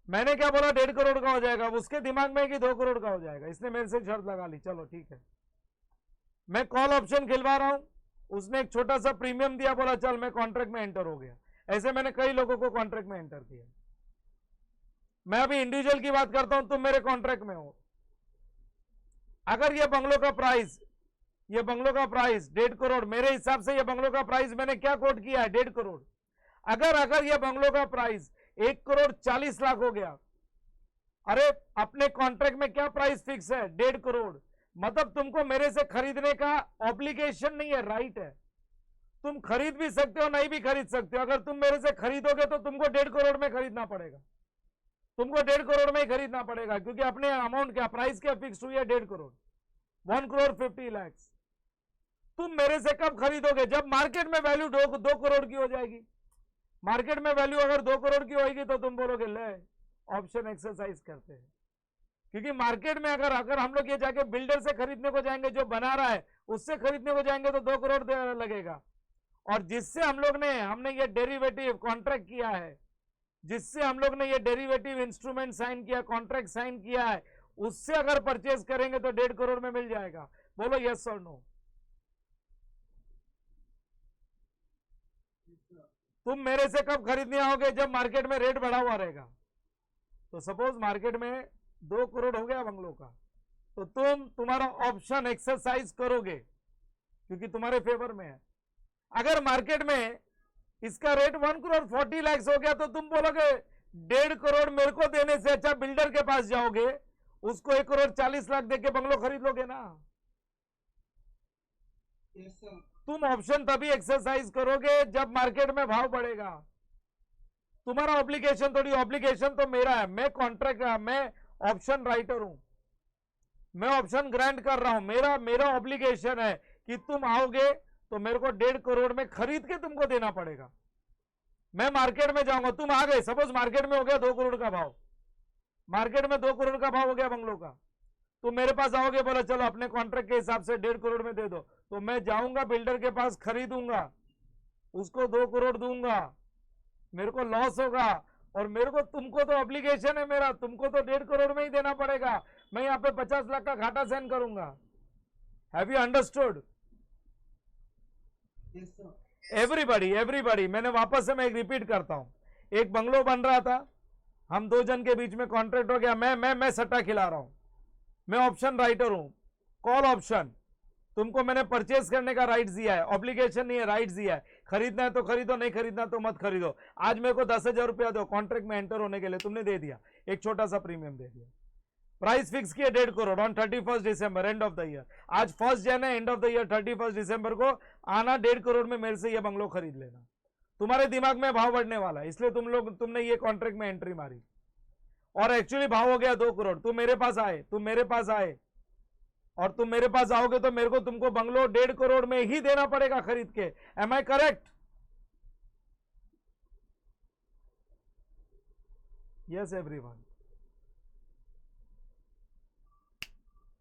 मैंने क्या बोला 1.5 करोड़ का हो जाएगा, उसके दिमाग में कि 2 करोड़ का हो जाएगा, इसने मेरे से शर्त लगा ली। चलो ठीक है, मैं कॉल ऑप्शन खिलवा रहा हूं, उसने एक छोटा सा प्रीमियम दिया, बोला चल मैं कॉन्ट्रैक्ट में एंटर हो गया। ऐसे मैंने कई लोगों को कॉन्ट्रैक्ट में एंटर किया। मैं अभी इंडिविजुअल की बात करता हूं, तुम मेरे कॉन्ट्रैक्ट में हो। अगर ये बंगलों का प्राइस, ये बंगलों का प्राइस 1.5 करोड़, मेरे हिसाब से ये बंगलों का प्राइस मैंने क्या कोट किया है, 1.5 करोड़। अगर ये बंगलों का प्राइस 1,40,00,000 हो गया, अरे अपने कॉन्ट्रैक्ट में क्या प्राइस फिक्स है, 1.5 करोड़, मतलब तुमको मेरे से खरीदने का ऑब्लिगेशन नहीं है, राइट है। तुम खरीद भी सकते हो, नहीं भी खरीद सकते हो। अगर तुम मेरे से खरीदोगे तो तुमको 1.5 करोड़ में खरीदना पड़ेगा, तुमको 1.5 करोड़ में ही खरीदना पड़ेगा, क्योंकि अपने अमाउंट क्या, प्राइस क्या फिक्स हुई है, 1.5 करोड़, 1,50,00,000। तुम मेरे से कब खरीदोगे, जब मार्केट में वैल्यू 2 करोड़ की हो जाएगी। मार्केट में वैल्यू अगर 2 करोड़ की होगी तो तुम बोलोगे ले ऑप्शन एक्सरसाइज करते हैं, क्योंकि मार्केट में अगर हम लोग ये जाके बिल्डर से खरीदने को जाएंगे, जो बना रहा है उससे खरीदने को जाएंगे तो 2 करोड़ लगेगा। और जिससे हमने ये डेरिवेटिव कॉन्ट्रैक्ट किया है, जिससे हम लोग ने ये डेरिवेटिव इंस्ट्रूमेंट साइन किया, कॉन्ट्रैक्ट साइन किया है, उससे अगर परचेज करेंगे तो 1.5 करोड़ में मिल जाएगा। बोलो यस और नो। तुम मेरे से कब खरीदने आओगे, जब मार्केट में रेट बढ़ा हुआ रहेगा। तो सपोज मार्केट में 2 करोड़ हो गया बंगलों का, तो तुम्हारा ऑप्शन एक्सरसाइज करोगे क्योंकि तुम्हारे फेवर में है। अगर मार्केट में इसका रेट 1,40,00,000 हो गया तो तुम बोलोगे 1.5 करोड़ मेरे को देने से अच्छा बिल्डर के पास जाओगे, उसको 1,40,00,000 देके बंगलो खरीद लोगे ना। Yes sir. तुम ऑप्शन तभी एक्सरसाइज करोगे जब मार्केट में भाव बढ़ेगा। तुम्हारा ऑब्लिगेशन थोड़ी, ऑब्लिगेशन तो मेरा है, मैं कॉन्ट्रैक्ट, मैं ऑप्शन राइटर हूं, मैं ऑप्शन ग्रांट कर रहा हूं। मेरा ऑब्लिगेशन है कि तुम आओगे तो मेरे को 1.5 करोड़ में खरीद के तुमको देना पड़ेगा। मैं मार्केट में जाऊंगा, तुम आ गए, सपोज मार्केट में हो गया 2 करोड़ का भाव, मार्केट में 2 करोड़ का भाव हो गया बंगलों का, तो मेरे पास आओगे, बोला चलो अपने कॉन्ट्रैक्ट के हिसाब से 1.5 करोड़ में दे दो, तो मैं जाऊंगा बिल्डर के पास, खरीदूंगा, उसको 2 करोड़ दूंगा, मेरे को लॉस होगा। और मेरे को, तुमको तो ऑब्लिगेशन है मेरा, तुमको तो 1.5 करोड़ में ही देना पड़ेगा। मैं यहां पे 50 लाख का घाटा सहन करूंगा। Have you understood? Yes sir. Everybody, मैंने वापस से मैं एक रिपीट करता हूं। एक बंगलो बन रहा था, हम 2 जन के बीच में कॉन्ट्रैक्ट हो गया, मैं सट्टा खिला रहा हूं, मैं ऑप्शन राइटर हूं, कॉल ऑप्शन, तुमको मैंने परचेज करने का राइट दिया है, ऑब्लिगेशन नहीं है, राइट दिया है। खरीदना है तो खरीदो, नहीं खरीदना तो मत खरीदो। आज मेरे को 10,000 रुपया दो कॉन्ट्रैक्ट में एंटर होने के लिए, तुमने दे दिया, एक छोटा सा प्रीमियम दे दिया, प्राइस फिक्स किया 1.5 crore on 31 December, end of the year. आज 1 जनवरी है, एंड ऑफ द ईयर 31 दिसंबर को आना, 1.5 करोड़ में मेरे से ये बंगलो खरीद लेना। तुम्हारे दिमाग में भाव बढ़ने वाला है, इसलिए तुमने ये कॉन्ट्रैक्ट में एंट्री मारी, और एक्चुअली भाव हो गया 2 करोड़। तुम मेरे पास आए और तुम मेरे पास आओगे तो मेरे को तुमको बंगलो 1.5 करोड़ में ही देना पड़ेगा खरीद के। Am I correct? Yes everyone,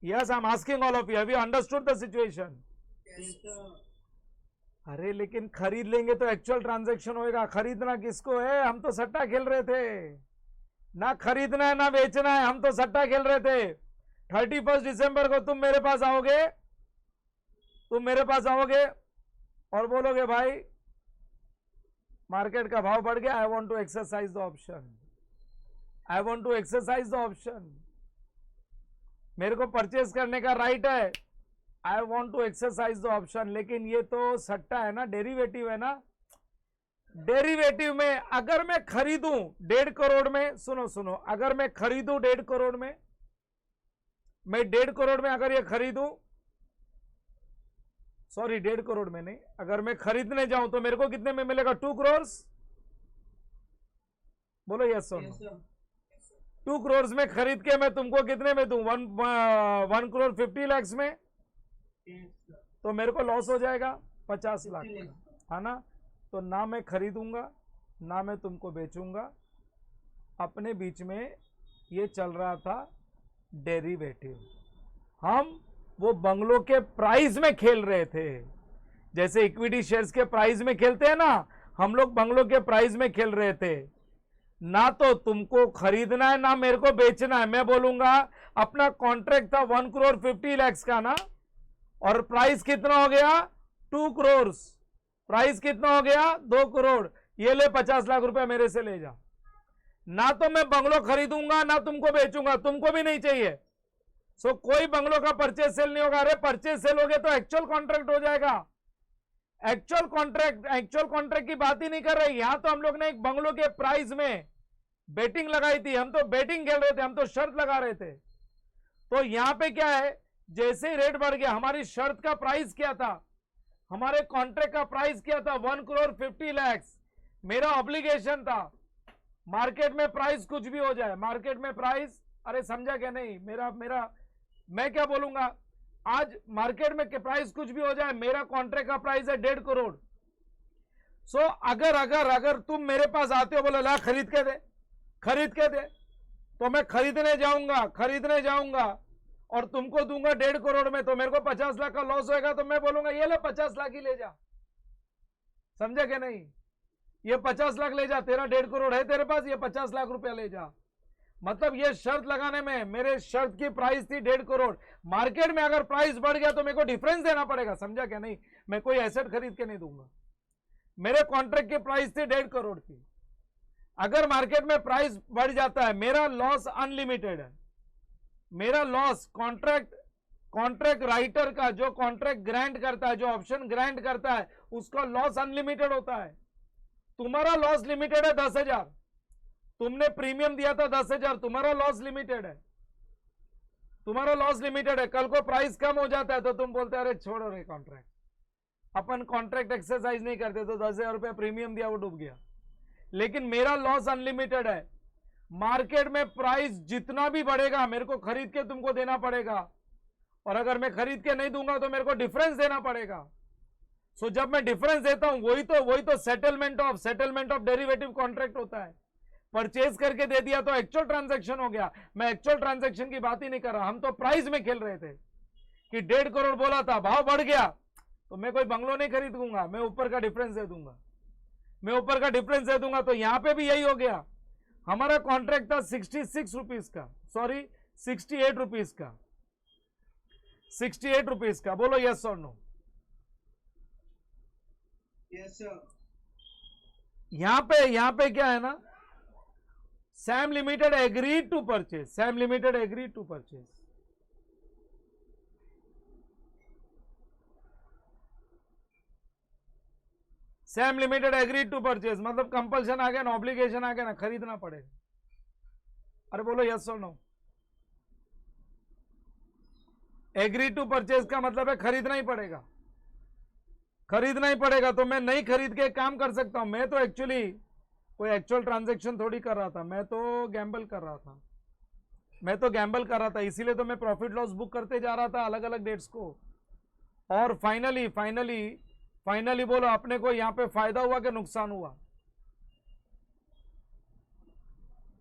yes I am asking all of you, have you understood the situation? Yes sir. अरे लेकिन खरीद लेंगे तो एक्चुअल ट्रांजैक्शन होएगा। खरीदना किसको है, हम तो सट्टा खेल रहे थे ना, खरीदना है ना बेचना है, हम तो सट्टा खेल रहे थे। 31 दिसंबर को तुम मेरे पास आओगे और बोलोगे भाई मार्केट का भाव बढ़ गया, I want to exercise the option, मेरे को परचेज करने का राइट है, I want to exercise the option. लेकिन ये तो सट्टा है ना, डेरिवेटिव है ना। डेरिवेटिव में अगर मैं खरीदूं 1.5 करोड़ में, सुनो, अगर मैं खरीदूं 1.5 करोड़ में, मैं 1.5 करोड़ में अगर ये खरीदूं, सॉरी 1.5 करोड़ में नहीं, अगर मैं खरीदने जाऊं तो मेरे को कितने में मिलेगा, 2 करोड़? बोलो यस और नो। 2 करोड़ में खरीद के मैं तुमको कितने में दूं, 1,50,00,000 में, यस सर। तो मेरे को लॉस हो जाएगा 50 लाख का, है ना। तो ना मैं खरीदूंगा ना मैं तुमको बेचूंगा, अपने बीच में ये चल रहा था डेरिवेटिव, हम वो बंगलों के प्राइस में खेल रहे थे, जैसे इक्विटी शेयर्स के प्राइस में खेलते हैं ना, हम लोग बंगलों के प्राइस में खेल रहे थे। ना तो तुमको खरीदना है ना मेरे को बेचना है। मैं बोलूंगा अपना कॉन्ट्रैक्ट था 1,50,00,000 का ना, और प्राइस कितना हो गया 2 करोड़, प्राइस कितना हो गया 2 करोड़, ये ले 50 लाख रुपया मेरे से ले जा। ना तो मैं बंगलो खरीदूंगा ना तुमको बेचूंगा, तुमको भी नहीं चाहिए। सो कोई बंगलो का परचेज सेल नहीं होगा। अरे परचेज सेल हो गया तो एक्चुअल कॉन्ट्रैक्ट हो जाएगा। एक्चुअल कॉन्ट्रैक्ट की बात ही नहीं कर रहे। यहां तो हम लोग ने एक बंगलो के प्राइस में बेटिंग लगाई थी, हम तो बेटिंग खेल रहे थे, हम तो शर्त लगा रहे थे। तो यहां पे क्या है, जैसे ही रेट बढ़ गया, हमारी शर्त का प्राइस क्या था, हमारे कॉन्ट्रैक्ट का प्राइस क्या था 1,50,00,000, मेरा ऑब्लिगेशन था। मार्केट में प्राइस कुछ भी हो जाए, मार्केट में प्राइस, अरे समझा क्या नहीं, मेरा मैं क्या बोलूंगा, आज मार्केट में प्राइस कुछ भी हो जाए, मेरा कॉन्ट्रैक्ट का प्राइस है 1.5 करोड़। सो अगर तुम मेरे पास आते हो, बोले ला खरीद के दे, तो मैं खरीदने जाऊंगा और तुमको दूंगा 1.5 करोड़ में, तो मेरे को 50 लाख का लॉस होगा। तो मैं बोलूंगा ये ले 50 लाख ही ले जा। समझा क्या नहीं, ये 50 लाख ले जा, तेरा 1.5 करोड़ है तेरे पास, ये 50 लाख रुपया ले जा। मतलब ये शर्त लगाने में मेरे शर्त की प्राइस थी 1.5 करोड़। मार्केट में अगर प्राइस बढ़ गया तो मेरे को डिफरेंस देना पड़ेगा। समझा क्या नहीं, मैं कोई एसेट खरीद के नहीं दूंगा। मेरे कॉन्ट्रैक्ट की प्राइस थी 1.5 करोड़ की, अगर मार्केट में प्राइस बढ़ जाता है, मेरा लॉस अनलिमिटेड है। मेरा लॉस कॉन्ट्रैक्ट राइटर का, जो कॉन्ट्रैक्ट ग्रांट करता है, जो ऑप्शन ग्रांट करता है, उसका लॉस अनलिमिटेड होता है। तुम्हारा लॉस लिमिटेड है 10,000, तुमने प्रीमियम दिया था 10,000, तुम्हारा लॉस लिमिटेड है, तुम्हारा लॉस लिमिटेड है। कल को प्राइस कम हो जाता है तो तुम बोलते अरे छोड़ो रे कॉन्ट्रैक्ट, अपन कॉन्ट्रैक्ट एक्सरसाइज नहीं करते, तो 10,000 रुपया प्रीमियम दिया वो डूब गया। लेकिन मेरा लॉस अनलिमिटेड है। मार्केट में प्राइस जितना भी बढ़ेगा मेरे को खरीद के तुमको देना पड़ेगा, और अगर मैं खरीद के नहीं दूंगा तो मेरे को डिफरेंस देना पड़ेगा। सो जब मैं डिफरेंस देता हूं, वही तो सेटलमेंट ऑफ डेरिवेटिव कॉन्ट्रैक्ट होता है। परचेज करके दे दिया तो एक्चुअल ट्रांजैक्शन हो गया। मैं एक्चुअल ट्रांजैक्शन की बात ही नहीं कर रहा, हम तो प्राइस में खेल रहे थे कि 1.5 करोड़ बोला था, भाव बढ़ गया तो मैं कोई बंगलो नहीं खरीदूंगा, मैं ऊपर का डिफरेंस दे दूंगा, तो यहां पे भी यही हो गया। हमारा कॉन्ट्रैक्ट था 66 रुपीज का, सॉरी 68 रुपीज का, 68 रुपीज का। बोलो यस और नो। Yes sir. यहां पे क्या है ना, Sam limited agreed to purchase, Sam limited agreed to purchase, मतलब कंपल्शन आ गया ना, ऑब्लिगेशन आ गया ना, खरीदना पड़ेगा। अरे बोलो यस और नो। एग्रीड टू परचेज का मतलब है खरीदना ही पड़ेगा, तो मैं नहीं खरीद के काम कर सकता हूं। मैं तो एक्चुअली कोई एक्चुअल ट्रांजैक्शन थोड़ी कर रहा था, मैं तो गैम्बल कर रहा था, इसीलिए तो मैं प्रॉफिट लॉस बुक करते जा रहा था अलग अलग डेट्स को। और फाइनली बोलो अपने को यहां पे फायदा हुआ कि नुकसान हुआ?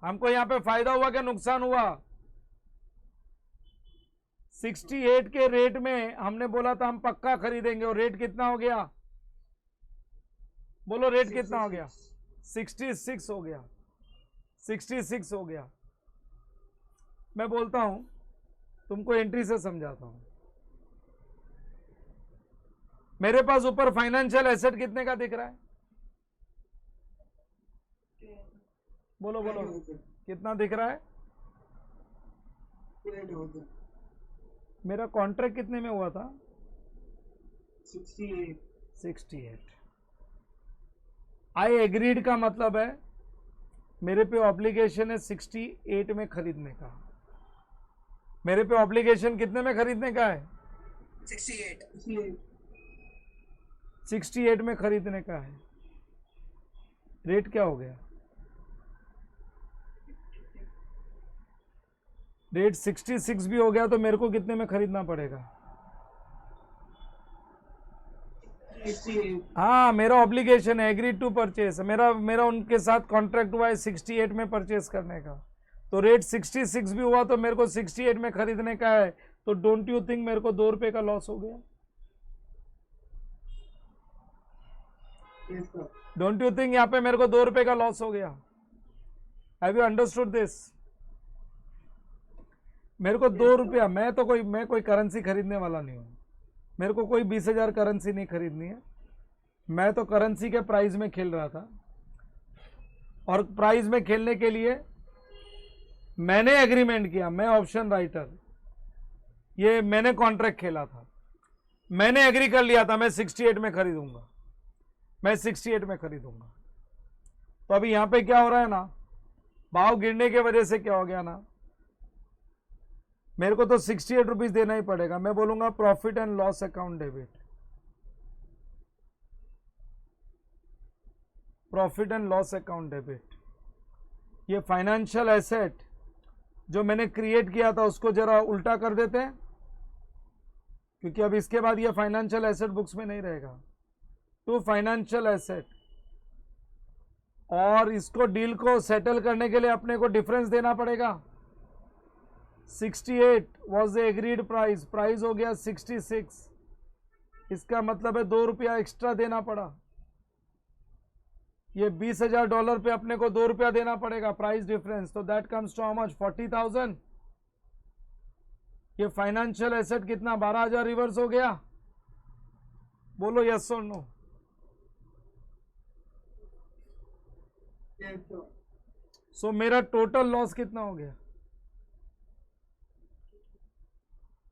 हमको यहां पे फायदा हुआ कि नुकसान हुआ? 68 के रेट में हमने बोला था हम पक्का खरीदेंगे, और रेट कितना हो गया? बोलो रेट कितना हो गया? 66 हो गया, 66 हो गया। मैं बोलता हूं तुमको एंट्री से समझाता हूं। मेरे पास ऊपर फाइनेंशियल एसेट कितने का दिख रहा है? बोलो कितना दिख रहा है? मेरा कॉन्ट्रैक्ट कितने में हुआ था? 68। आई एग्रीड का मतलब है मेरे पे ऑब्लिगेशन है 68 में खरीदने का। मेरे पे ऑब्लिगेशन कितने में खरीदने का है? 68 में खरीदने का है। रेट क्या हो गया? रेट 66 भी हो गया तो मेरे को कितने में खरीदना पड़ेगा? 68 हाँ, मेरा ऑब्लिगेशन है, एग्रीड टू परचेस, मेरा मेरा उनके साथ कॉन्ट्रैक्ट हुआ है 68 में परचेस करने का, तो रेट 66 भी हुआ तो मेरे को 68 में खरीदने का है, तो डोंट यू थिंक मेरे को 2 रुपए का लॉस हो गया? yes sir don't you think यहाँ पे मेरे को 2 रुपए का लॉस हो गया? Have you understood this? मेरे को 2 रुपया, मैं कोई करेंसी खरीदने वाला नहीं हूँ, मेरे को कोई 20,000 करेंसी नहीं खरीदनी है, मैं तो करेंसी के प्राइस में खेल रहा था, और प्राइस में खेलने के लिए मैंने एग्रीमेंट किया, मैं ऑप्शन राइटर, ये मैंने कॉन्ट्रैक्ट खेला था, मैंने एग्री कर लिया था मैं 68 में खरीदूंगा, मैं 68 में खरीदूंगा। तो अभी यहां पे क्या हो रहा है ना, भाव गिरने के वजह से क्या हो गया ना, मेरे को तो 68 रुपीज देना ही पड़ेगा। मैं बोलूंगा profit and loss account debit, profit and loss account debit. ये फाइनेंशियल एसेट जो मैंने क्रिएट किया था उसको जरा उल्टा कर देते हैं, क्योंकि अब इसके बाद ये फाइनेंशियल एसेट बुक्स में नहीं रहेगा। टू फाइनेंशियल एसेट, और इसको डील को सेटल करने के लिए अपने को डिफरेंस देना पड़ेगा। 68 was the agreed price, price हो गया 66, इसका मतलब है 2 रुपया एक्स्ट्रा देना पड़ा। ये $20,000 पे अपने को 2 रुपया देना पड़ेगा प्राइस डिफरेंस, तो that comes to how much, 40,000। ये फाइनेंशियल एसेट कितना, 12,000 रिवर्स हो गया? बोलो यस और नो। yes sir सो मेरा टोटल लॉस कितना हो गया?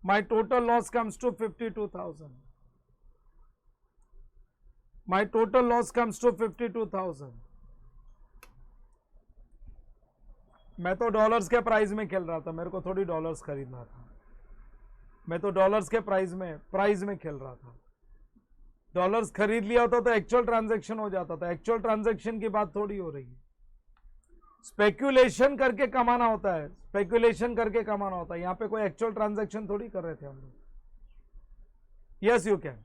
My total loss comes to 52,000। My total loss comes to 52,000। मैं तो डॉलर्स के प्राइस में खेल रहा था, मेरे को थोड़ी डॉलर्स खरीदना था, मैं तो डॉलर्स के प्राइस में खेल रहा था। डॉलर्स खरीद लिया होता तो एक्चुअल ट्रांजैक्शन हो जाता था, एक्चुअल ट्रांजैक्शन की बात थोड़ी हो रही है। स्पेक्यूलेशन करके कमाना होता है, स्पेक्यूलेशन करके कमाना होता है, यहां पे कोई एक्चुअल ट्रांजैक्शन थोड़ी कर रहे थे हम लोग। यस यू कैन,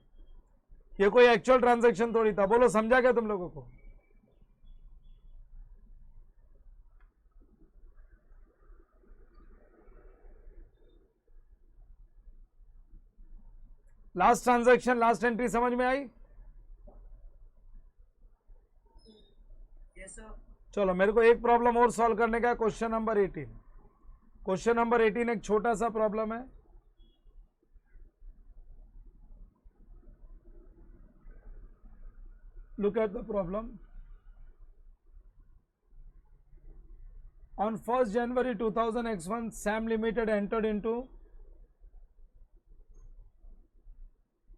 ये कोई एक्चुअल ट्रांजैक्शन थोड़ी था। बोलो समझा क्या तुम लोगों को? लास्ट ट्रांजैक्शन, लास्ट एंट्री समझ में आई? yes sir चलो मेरे को एक प्रॉब्लम और सॉल्व करने का, क्वेश्चन नंबर 18। क्वेश्चन नंबर 18 एक छोटा सा प्रॉब्लम है। Look at the problem. On 1st January 2000 X1 SAM Limited entered into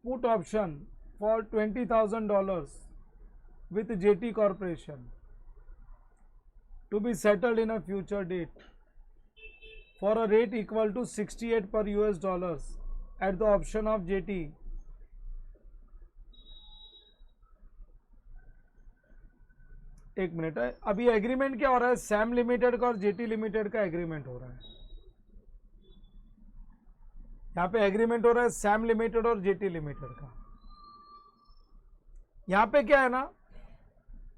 put option for $20,000 with JT Corporation to be settled in a future date for a rate equal to 68 per US dollars at the option of JT. एक minute है, अभी agreement क्या हो रहा है? Sam limited का और jetty limited का एग्रीमेंट हो रहा है। यहां पे एग्रीमेंट हो रहा है सैम लिमिटेड और जेटी लिमिटेड का। यहां पे क्या है ना,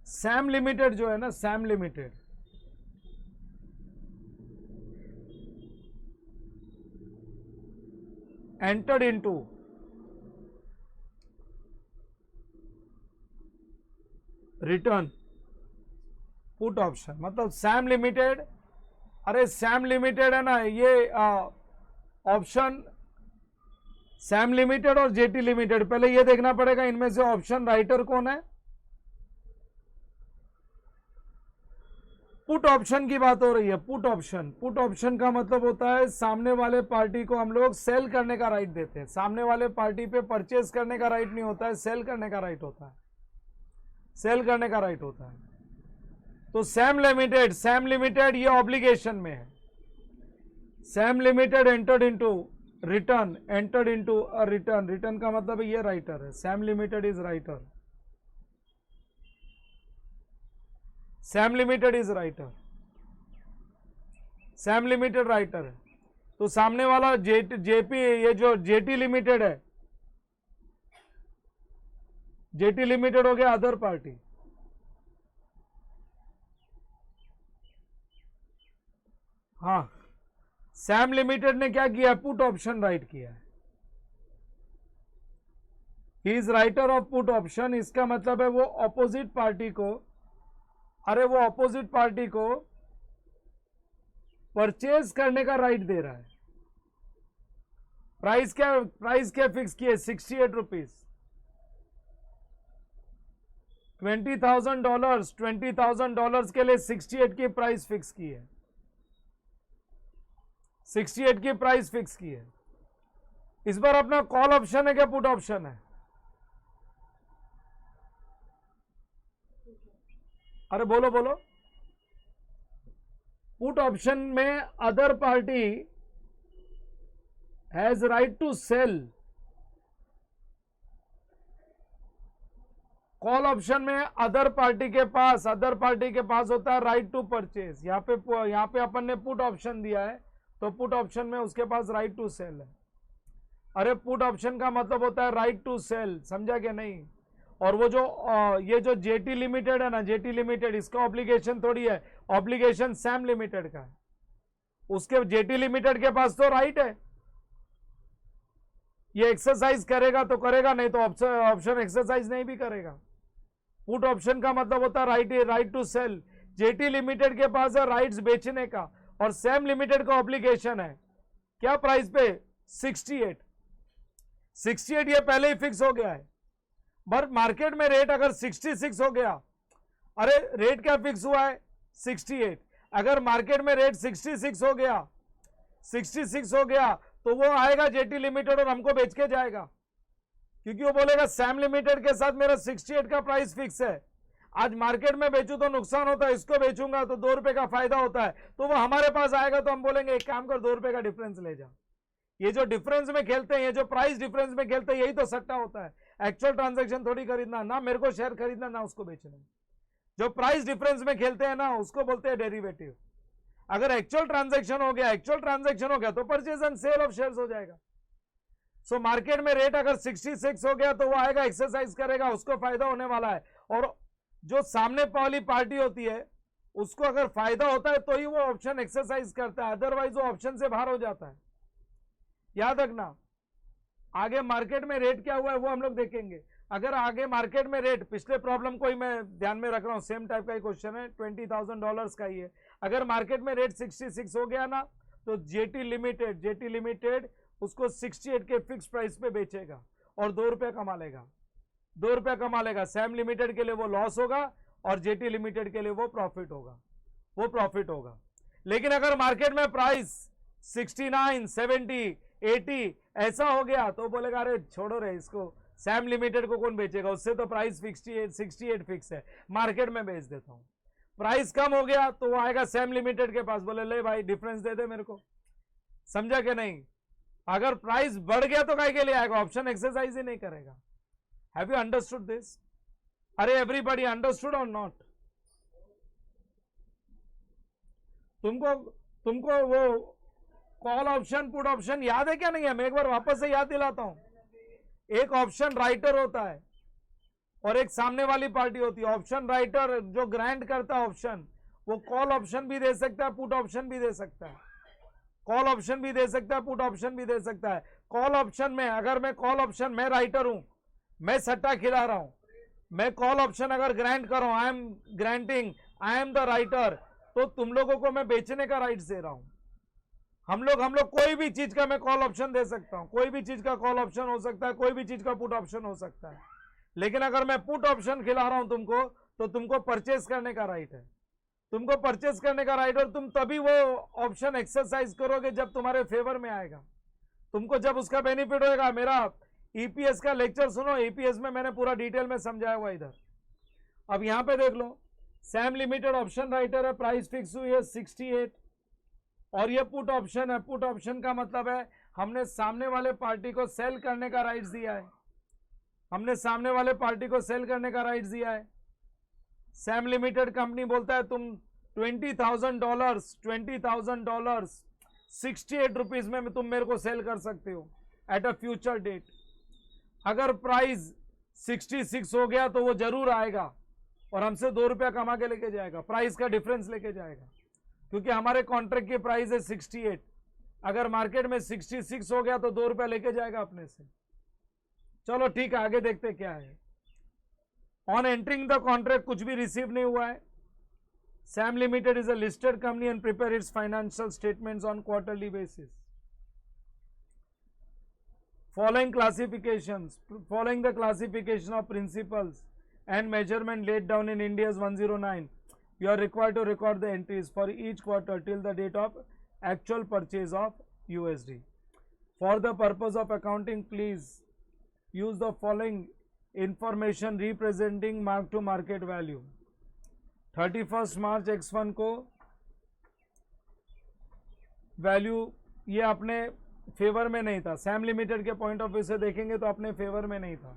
सैम लिमिटेड जो है ना, Sam limited entered into return put option, मतलब सैम लिमिटेड, अरे सैम लिमिटेड है ना, ये ऑप्शन सैम लिमिटेड और जेटी लिमिटेड, पहले ये देखना पड़ेगा इनमें से ऑप्शन राइटर कौन है। पुट ऑप्शन की बात हो रही है, पुट ऑप्शन। पुट ऑप्शन का मतलब होता है सामने वाले पार्टी को हम लोग सेल करने का राइट देते हैं। सामने वाले पार्टी पे परचेज करने का राइट नहीं होता है, सेल करने का राइट होता है, सेल करने का राइट होता है। तो सैम लिमिटेड ये ऑब्लिगेशन में है। Sam limited entered into return, entered into a return, return का मतलब है ये राइटर है, Sam limited is writer, Sam limited is writer, Sam limited writer है। तो सामने वाला जेपी, ये जो जेटी लिमिटेड है, जेटी लिमिटेड हो गया अदर पार्टी। हाँ, सैम लिमिटेड ने क्या किया, पुट ऑप्शन राइट किया है, he is writer of put option. इसका मतलब है वो ऑपोजिट पार्टी को, अरे वो ऑपोजिट पार्टी को परचेज करने का राइट दे रहा है। प्राइस क्या फिक्स किए, 68 रुपीज, $20,000 के लिए 68 की प्राइस फिक्स की है, 68 की प्राइस फिक्स की है। इस बार अपना कॉल ऑप्शन है क्या पुट ऑप्शन है? अरे बोलो बोलो। पुट ऑप्शन में other party has right to sell, call option में अदर पार्टी के पास होता है राइट टू परचेज। यहां पे अपन ने पुट ऑप्शन दिया है, तो पुट ऑप्शन में उसके पास राइट टू सेल है। अरे पुट ऑप्शन का मतलब होता है राइट टू सेल, समझा क्या नहीं? और वो जो ये जो जेटी लिमिटेड है ना, जेटी लिमिटेड, इसका ऑब्लिगेशन थोड़ी है, ऑब्लिगेशन सैम लिमिटेड का है। उसके जेटी लिमिटेड के पास तो राइट है, ये एक्सरसाइज करेगा तो करेगा, नहीं तो ऑप्शन एक्सरसाइज नहीं भी करेगा। पुट ऑप्शन का मतलब होता है right to sell. JT limited के पास है राइट्स बेचने का, और सैम लिमिटेड का ऑब्लिगेशन है क्या प्राइस पे, 68 ये पहले ही फिक्स हो गया है। बट मार्केट में रेट अगर 66 हो गया, अरे रेट क्या फिक्स हुआ है, 68, अगर मार्केट में रेट 66 हो गया, 66 हो गया, तो वो आएगा जेटी लिमिटेड और हमको बेच के जाएगा, क्योंकि वो बोलेगा सैम लिमिटेड के साथ मेरा 68 का प्राइस फिक्स है, आज मार्केट में बेचूं तो नुकसान होता है, इसको बेचूंगा तो 2 रुपए का फायदा होता है, तो वो हमारे पास आएगा तो हम बोलेंगे एक काम कर 2 रुपए का डिफरेंस ले जा। ये जो डिफरेंस में खेलते हैं, ये जो प्राइस डिफरेंस में खेलते हैं, यही तो सट्टा होता है। एक्चुअल ट्रांजैक्शन थोड़ी खरीदना, ना मेरे को शेयर खरीदना ना उसको बेचना। जो प्राइस डिफरेंस में खेलते हैं ना, उसको बोलते हैं डेरिवेटिव। अगर एक्चुअल ट्रांजैक्शन हो गया तो purchase and sale of shares हो जाएगा। सो मार्केट में रेट अगर 66 हो गया तो वो आएगा, एक्सरसाइज करेगा, उसको फायदा होने वाला है। और जो सामने वाली पार्टी होती है उसको अगर फायदा होता है तो ही वो ऑप्शन एक्सरसाइज करता है, अदरवाइज वो ऑप्शन से बाहर हो जाता है। याद रखना, आगे मार्केट में रेट क्या हुआ है वो हम लोग देखेंगे। अगर आगे मार्केट में रेट, पिछले प्रॉब्लम को ही मैं ध्यान में रख रहा हूं, सेम टाइप का ही क्वेश्चन है, $20,000 का ही है। अगर मार्केट में रेट 66 हो गया ना, तो जेटी लिमिटेड उसको 68 के फिक्स प्राइस पे बेचेगा और 2 रुपए कमा लेगा, 2 रुपए कमा लेगा। सैम लिमिटेड के लिए वो लॉस होगा और जेटी लिमिटेड के लिए वो प्रॉफिट होगा, लेकिन अगर मार्केट में प्राइस 69, 70, 80 ऐसा हो गया तो बोलेगा अरे छोड़ो रे, इसको सैम लिमिटेड को कौन बेचेगा, उससे तो प्राइस 68 फिक्स है, मार्केट में बेच देता हूं। प्राइस कम हो गया तो वो आएगा सैम लिमिटेड के पास, बोले ले भाई डिफरेंस दे दे मेरे को, समझा कि नहीं? अगर प्राइस बढ़ गया तो काय के लिए आएगा, ऑप्शन एक्सरसाइज ही नहीं करेगा। Have you understood this? अरे एवरीबॉडी अंडरस्टूड और नॉट? तुमको वो कॉल ऑप्शन पुट ऑप्शन याद है क्या नहीं है? मैं एक बार वापस से याद दिलाता हूं। एक ऑप्शन राइटर होता है और एक सामने वाली पार्टी होती है। ऑप्शन राइटर जो ग्रांट करता है ऑप्शन, वो कॉल ऑप्शन भी दे सकता है, पुट ऑप्शन भी दे सकता है, कॉल ऑप्शन भी दे सकता है, पुट ऑप्शन भी दे सकता है। कॉल ऑप्शन में अगर मैं राइटर हूं, मैं सट्टा खिला रहा हूं, मैं कॉल ऑप्शन अगर ग्रांट कर रहा हूं, आई एम द राइटर, तो तुम लोगों को मैं बेचने का राइट्स दे रहा हूं। हम लोग कोई भी चीज का मैं कॉल ऑप्शन दे सकता हूं, कोई भी चीज का कॉल ऑप्शन हो सकता है, कोई भी चीज का पुट ऑप्शन हो सकता है। लेकिन अगर मैं पुट ऑप्शन खिला रहा हूं तुमको, तो तुमको परचेस करने का राइट है, तुमको परचेस करने का राइट, और तुम तभी वो ऑप्शन एक्सरसाइज करोगे जब तुम्हारे फेवर में आएगा, तुमको जब उसका बेनिफिट होगा। मेरा ईपीएस का लेक्चर सुनो, ईपीएस में मैंने पूरा डिटेल में समझाया हुआ इधर। अब यहां पे देख लो, सैम लिमिटेड ऑप्शन राइटर है, प्राइस फिक्स हुई है 68, और ये पुट ऑप्शन है। पुट ऑप्शन का मतलब है हमने सामने वाले पार्टी को सेल करने का राइट्स दिया है, हमने सामने वाले पार्टी को सेल करने का राइट्स दिया है। सैम लिमिटेड कंपनी बोलता है तुम $20,000 68 रुपीज में तुम मेरे को सेल कर सकते हो एट अ फ्यूचर डेट। अगर प्राइस 66 हो गया तो वो जरूर आएगा और हमसे 2 रुपया कमा के लेके जाएगा, प्राइस का डिफरेंस लेके जाएगा, क्योंकि हमारे कॉन्ट्रैक्ट की प्राइस है 68। अगर मार्केट में 66 हो गया तो 2 रुपया लेके जाएगा अपने से। चलो ठीक है, आगे देखते क्या है। ऑन एंटरिंग द कॉन्ट्रैक्ट कुछ भी रिसीव नहीं हुआ है। Sam limited is a listed company and prepare its financial statements on quarterly basis. Following classifications, following the classification of principles and measurement laid down in India's 109, you are required to record the entries for each quarter till the date of actual purchase of USD. For the purpose of accounting, please use the following information representing mark to market value. 31st March X1 को value ये अपने favour में नहीं था, Sam limited के point of view से देखेंगे तो अपने फेवर में नहीं था।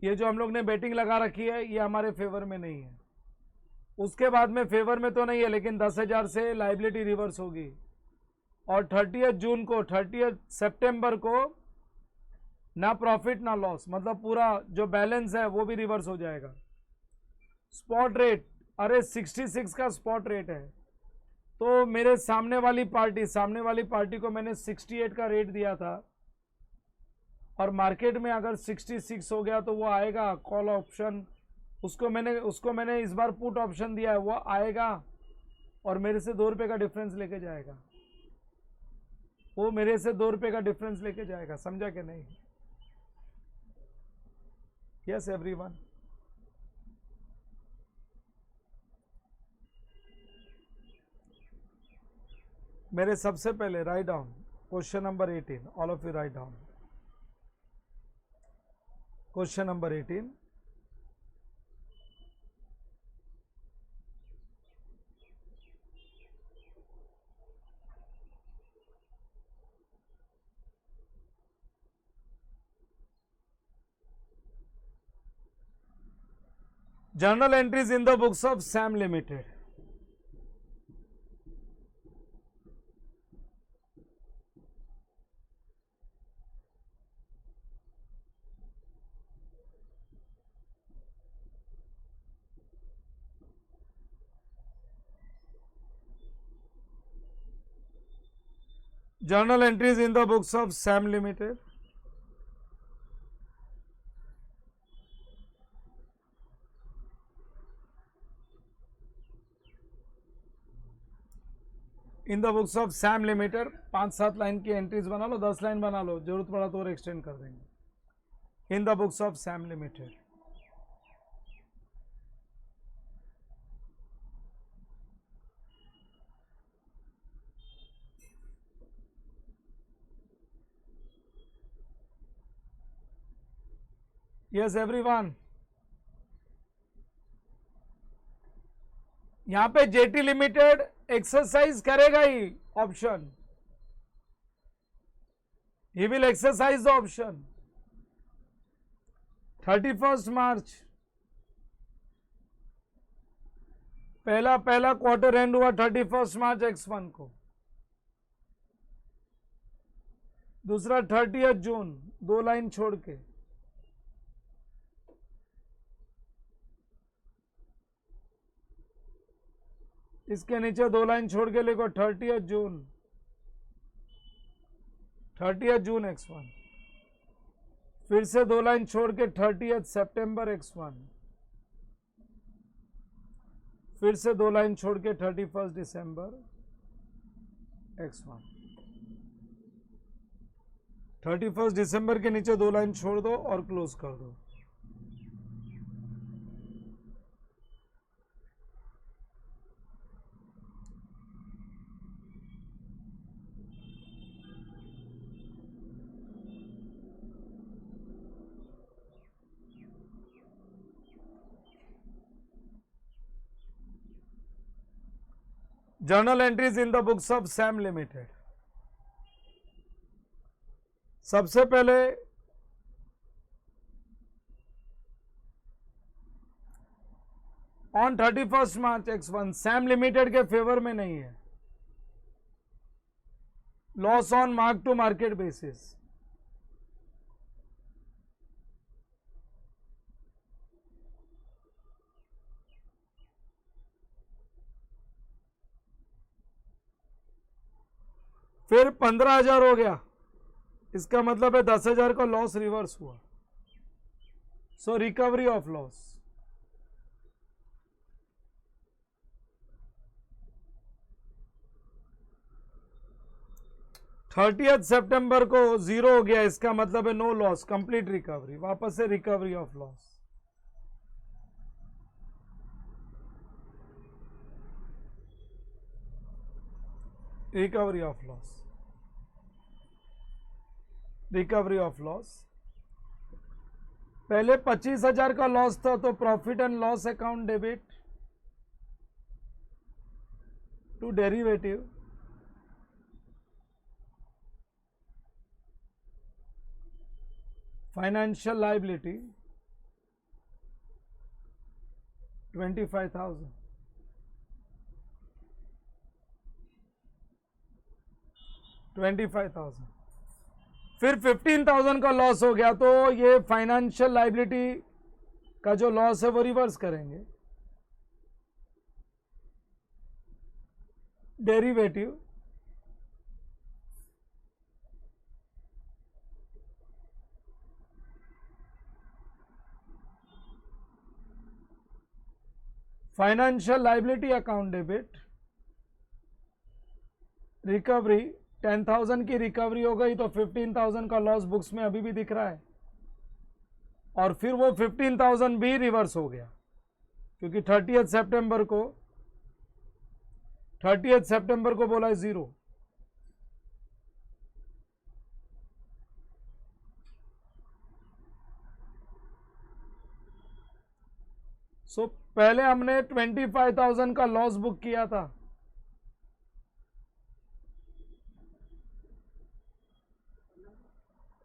ये जो हम लोग ने बेटिंग लगा रखी है ये हमारे फेवर में नहीं है। उसके बाद में फेवर में तो नहीं है, लेकिन 10,000 से लाइबिलिटी रिवर्स होगी और 30 जून को 30 सितंबर को ना प्रॉफिट ना लॉस, मतलब पूरा जो बैलेंस है वो भी रिवर्स हो जाएगा। स्पॉट रेट, अरे 66 का स्पॉट रेट है, तो मेरे सामने वाली पार्टी को मैंने 68 का रेट दिया था और मार्केट में अगर 66 हो गया तो वो आएगा कॉल ऑप्शन, उसको मैंने इस बार पुट ऑप्शन दिया है, वो आएगा और मेरे से 2 रुपये का डिफरेंस लेके जाएगा। वो मेरे से 2 रुपये का डिफरेंस लेके जाएगा, समझा कि नहीं? Yes everyone. मेरे सबसे पहले write down question number 18, all of you write down question number 18। Journal entries in the books of Sam limited. Journal entries in the books of SAM Limited. In the books of Sam limited 5-7 line की entries बना लो, 10 line बना लो, जरूरत पड़ा तो और extend कर देंगे। In the books of Sam limited. Yes everyone. यहां पे जेटी लिमिटेड एक्सरसाइज करेगा ही option, he will exercise the option. 31 मार्च पहला क्वार्टर एंड हुआ 31 मार्च X1 को, दूसरा 30 जून, 2 लाइन छोड़ के। इसके नीचे 2 लाइन छोड़ के लिखो 30 जून, 30 जून X1, फिर से 2 लाइन छोड़ के 30 सितंबर X1, फिर से 2 लाइन छोड़ के 31 दिसंबर X1। 31 दिसंबर के नीचे 2 लाइन छोड़ दो और क्लोज कर दो। Journal entries in the books of Sam limited. सबसे पहले on 31 March X1 Sam limited के फेवर में नहीं है, loss on mark to market basis. फिर 15,000 हो गया, इसका मतलब है 10,000 का लॉस रिवर्स हुआ। सो रिकवरी ऑफ लॉस। थर्टियथ सितंबर को 0 हो गया, इसका मतलब है नो लॉस, कंप्लीट रिकवरी। वापस से recovery of loss. Recovery of loss, recovery of loss. पहले 25,000 का लॉस था तो profit and loss account debit to derivative, financial liability 25,000, फिर 15,000 का लॉस हो गया तो ये फाइनेंशियल लाइबिलिटी का जो लॉस है वो रिवर्स करेंगे, derivative financial liability account debit, recovery 10,000 की रिकवरी हो गई तो 15,000 का लॉस बुक्स में अभी भी दिख रहा है, और फिर वो 15,000 भी रिवर्स हो गया क्योंकि 30 सितंबर को बोला है 0। सो पहले हमने 25,000 का लॉस बुक किया था,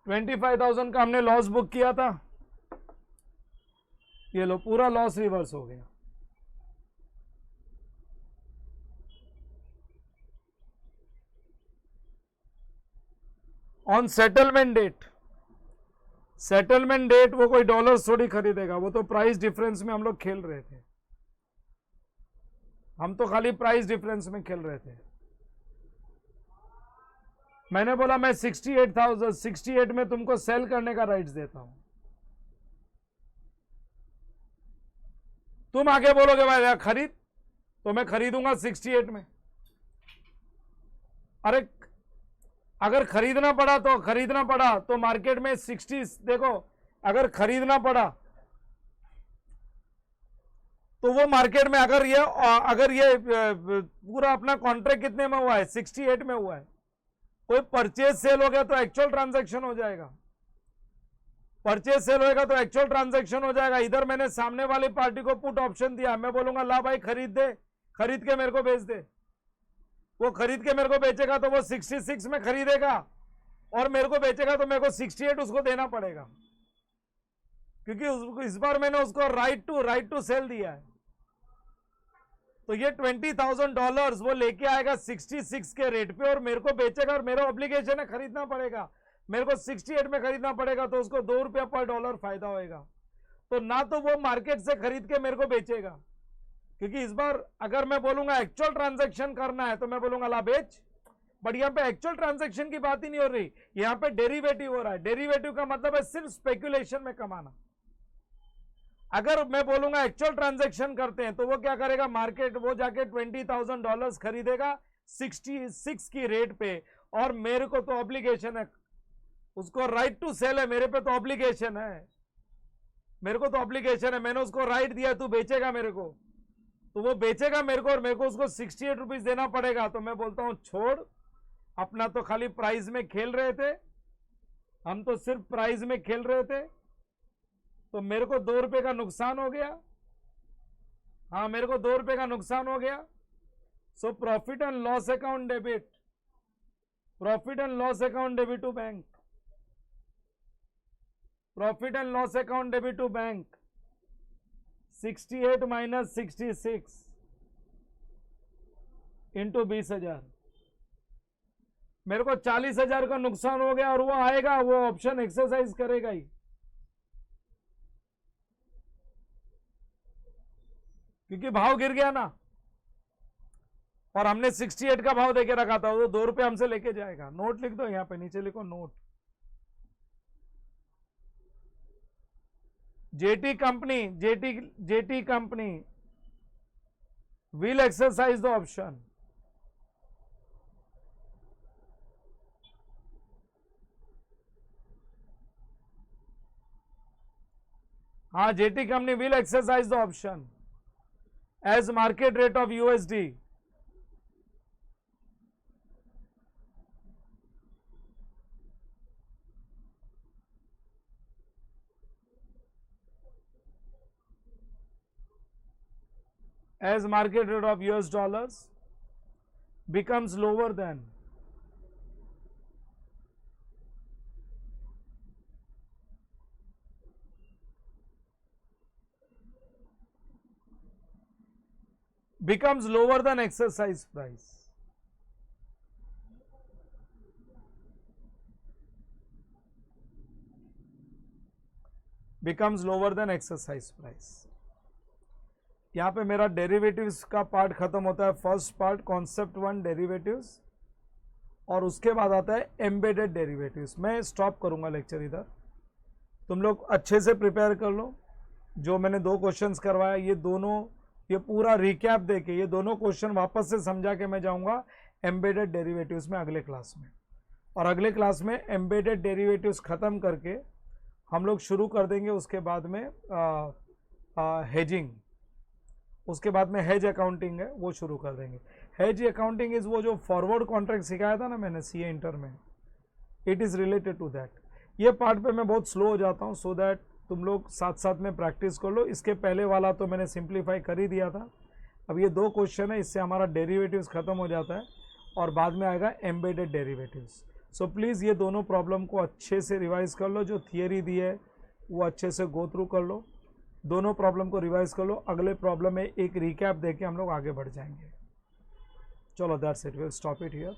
$25,000 का हमने लॉस बुक किया था। ये लो पूरा लॉस रिवर्स हो गया। On settlement date, settlement date वो कोई डॉलर्स थोड़ी खरीदेगा, वो तो प्राइस डिफरेंस में हम लोग खेल रहे थे, हम तो खाली प्राइस डिफरेंस में खेल रहे थे। मैंने बोला मैं 68 में तुमको सेल करने का राइट्स देता हूं, तुम आगे बोलोगे भाई खरीद, तो मैं खरीदूंगा 68 में। अरे अगर खरीदना पड़ा तो मार्केट में 60, देखो अगर खरीदना पड़ा तो वो मार्केट में अगर ये पूरा अपना कॉन्ट्रैक्ट कितने में हुआ है, 68 में हुआ है, कोई परचेज सेल हो गया तो एक्चुअल ट्रांजैक्शन हो जाएगा, परचेज सेल होगा तो एक्चुअल ट्रांजैक्शन हो जाएगा। इधर मैंने सामने वाली पार्टी को पुट ऑप्शन दिया, मैं बोलूंगा ला भाई खरीद दे, खरीद के मेरे को बेच दे, वो खरीद के मेरे को बेचेगा तो वो 66 में खरीदेगा और मेरे को बेचेगा तो मेरे को 68 उसको देना पड़ेगा, क्योंकि इस बार मैंने उसको राइट टू सेल दिया है। तो ये $20,000 वो लेके आएगा 66 के रेट पे और मेरे को बेचेगा, और मेरा ऑब्लिगेशन है खरीदना पड़ेगा, मेरे को 68 में खरीदना पड़ेगा, तो उसको $2 पर डॉलर फायदा होएगा। तो ना तो वो मार्केट से खरीद के मेरे को बेचेगा, क्योंकि इस बार अगर मैं बोलूंगा एक्चुअल ट्रांजैक्शन करना है तो मैं बोलूंगा ला बेच, बट यहां पे एक्चुअल ट्रांजैक्शन की बात ही नहीं हो रही, यहां पे डेरिवेटिव हो रहा है। डेरिवेटिव का मतलब है सिर्फ स्पेकुलेशन में कमाना। अगर मैं बोलूंगा एक्चुअल ट्रांजैक्शन करते हैं तो वो क्या करेगा, मार्केट वो जाके $20,000 खरीदेगा 66 की रेट पे, और मेरे को तो ऑब्लिगेशन है, उसको राइट टू सेल है, मेरे पे तो ऑब्लिगेशन है, मेरे को तो ऑब्लिगेशन है, मैंने उसको राइट दिया, तू बेचेगा मेरे को, तो वो बेचेगा मेरे को और मेरे को उसको 68 रुपीज देना पड़ेगा। तो मैं बोलता हूं छोड़, अपना तो खाली प्राइस में खेल रहे थे, हम तो सिर्फ प्राइस में खेल रहे थे, तो मेरे को $2 का नुकसान हो गया, हाँ मेरे को $2 का नुकसान हो गया। So profit and loss account debit, profit and loss account debit to bank, profit and loss account debit to bank 68 minus 66 into 20,000, मेरे को 40,000 का नुकसान हो गया, और वो आएगा, वो ऑप्शन एक्सरसाइज करेगा ही, क्योंकि भाव गिर गया ना, और हमने 68 का भाव देके रखा था, वो 2 रुपए हमसे लेके जाएगा। नोट लिख दो, यहां पे नीचे लिखो note. Jetty company will exercise the option. हाँ, jetty company will exercise the option as market rate of USD as market rate of US dollars becomes lower than exercise price. Becomes lower than exercise price. यहाँ पे मेरा derivatives का part खत्म होता है, first part concept 1 derivatives, और उसके बाद आता है एम्बेडेड डेरिवेटिव्स। मैं स्टॉप करूंगा लेक्चर इधर, तुम लोग अच्छे से प्रिपेयर कर लो। जो मैंने 2 क्वेश्चंस करवाया, ये पूरा रिकैप देके ये दोनों क्वेश्चन वापस से समझा के मैं जाऊंगा एम्बेडेड डेरिवेटिव्स में अगले क्लास में। और अगले क्लास में एम्बेडेड डेरिवेटिव्स खत्म करके हम लोग शुरू कर देंगे उसके बाद में हेजिंग, उसके बाद में हेज अकाउंटिंग है वो शुरू कर देंगे। हेज अकाउंटिंग इज वो जो फॉरवर्ड कॉन्ट्रैक्ट सिखाया था ना मैंने सीए इंटर में, it is related to that. ये पार्ट पे मैं बहुत स्लो हो जाता हूँ, सो दैट तुम लोग साथ साथ में प्रैक्टिस कर लो। इसके पहले वाला तो मैंने सिंप्लीफाई कर ही दिया था। अब ये 2 क्वेश्चन है, इससे हमारा डेरिवेटिव्स खत्म हो जाता है और बाद में आएगा एम्बेडेड डेरिवेटिव्स। सो प्लीज़ ये दोनों प्रॉब्लम को अच्छे से रिवाइज कर लो, जो थियरी दी है वो अच्छे से गो थ्रू कर लो, दोनों प्रॉब्लम को रिवाइज कर लो। अगले प्रॉब्लम में एक रिकैप देके हम लोग आगे बढ़ जाएंगे। चलो that's it, will stop it here.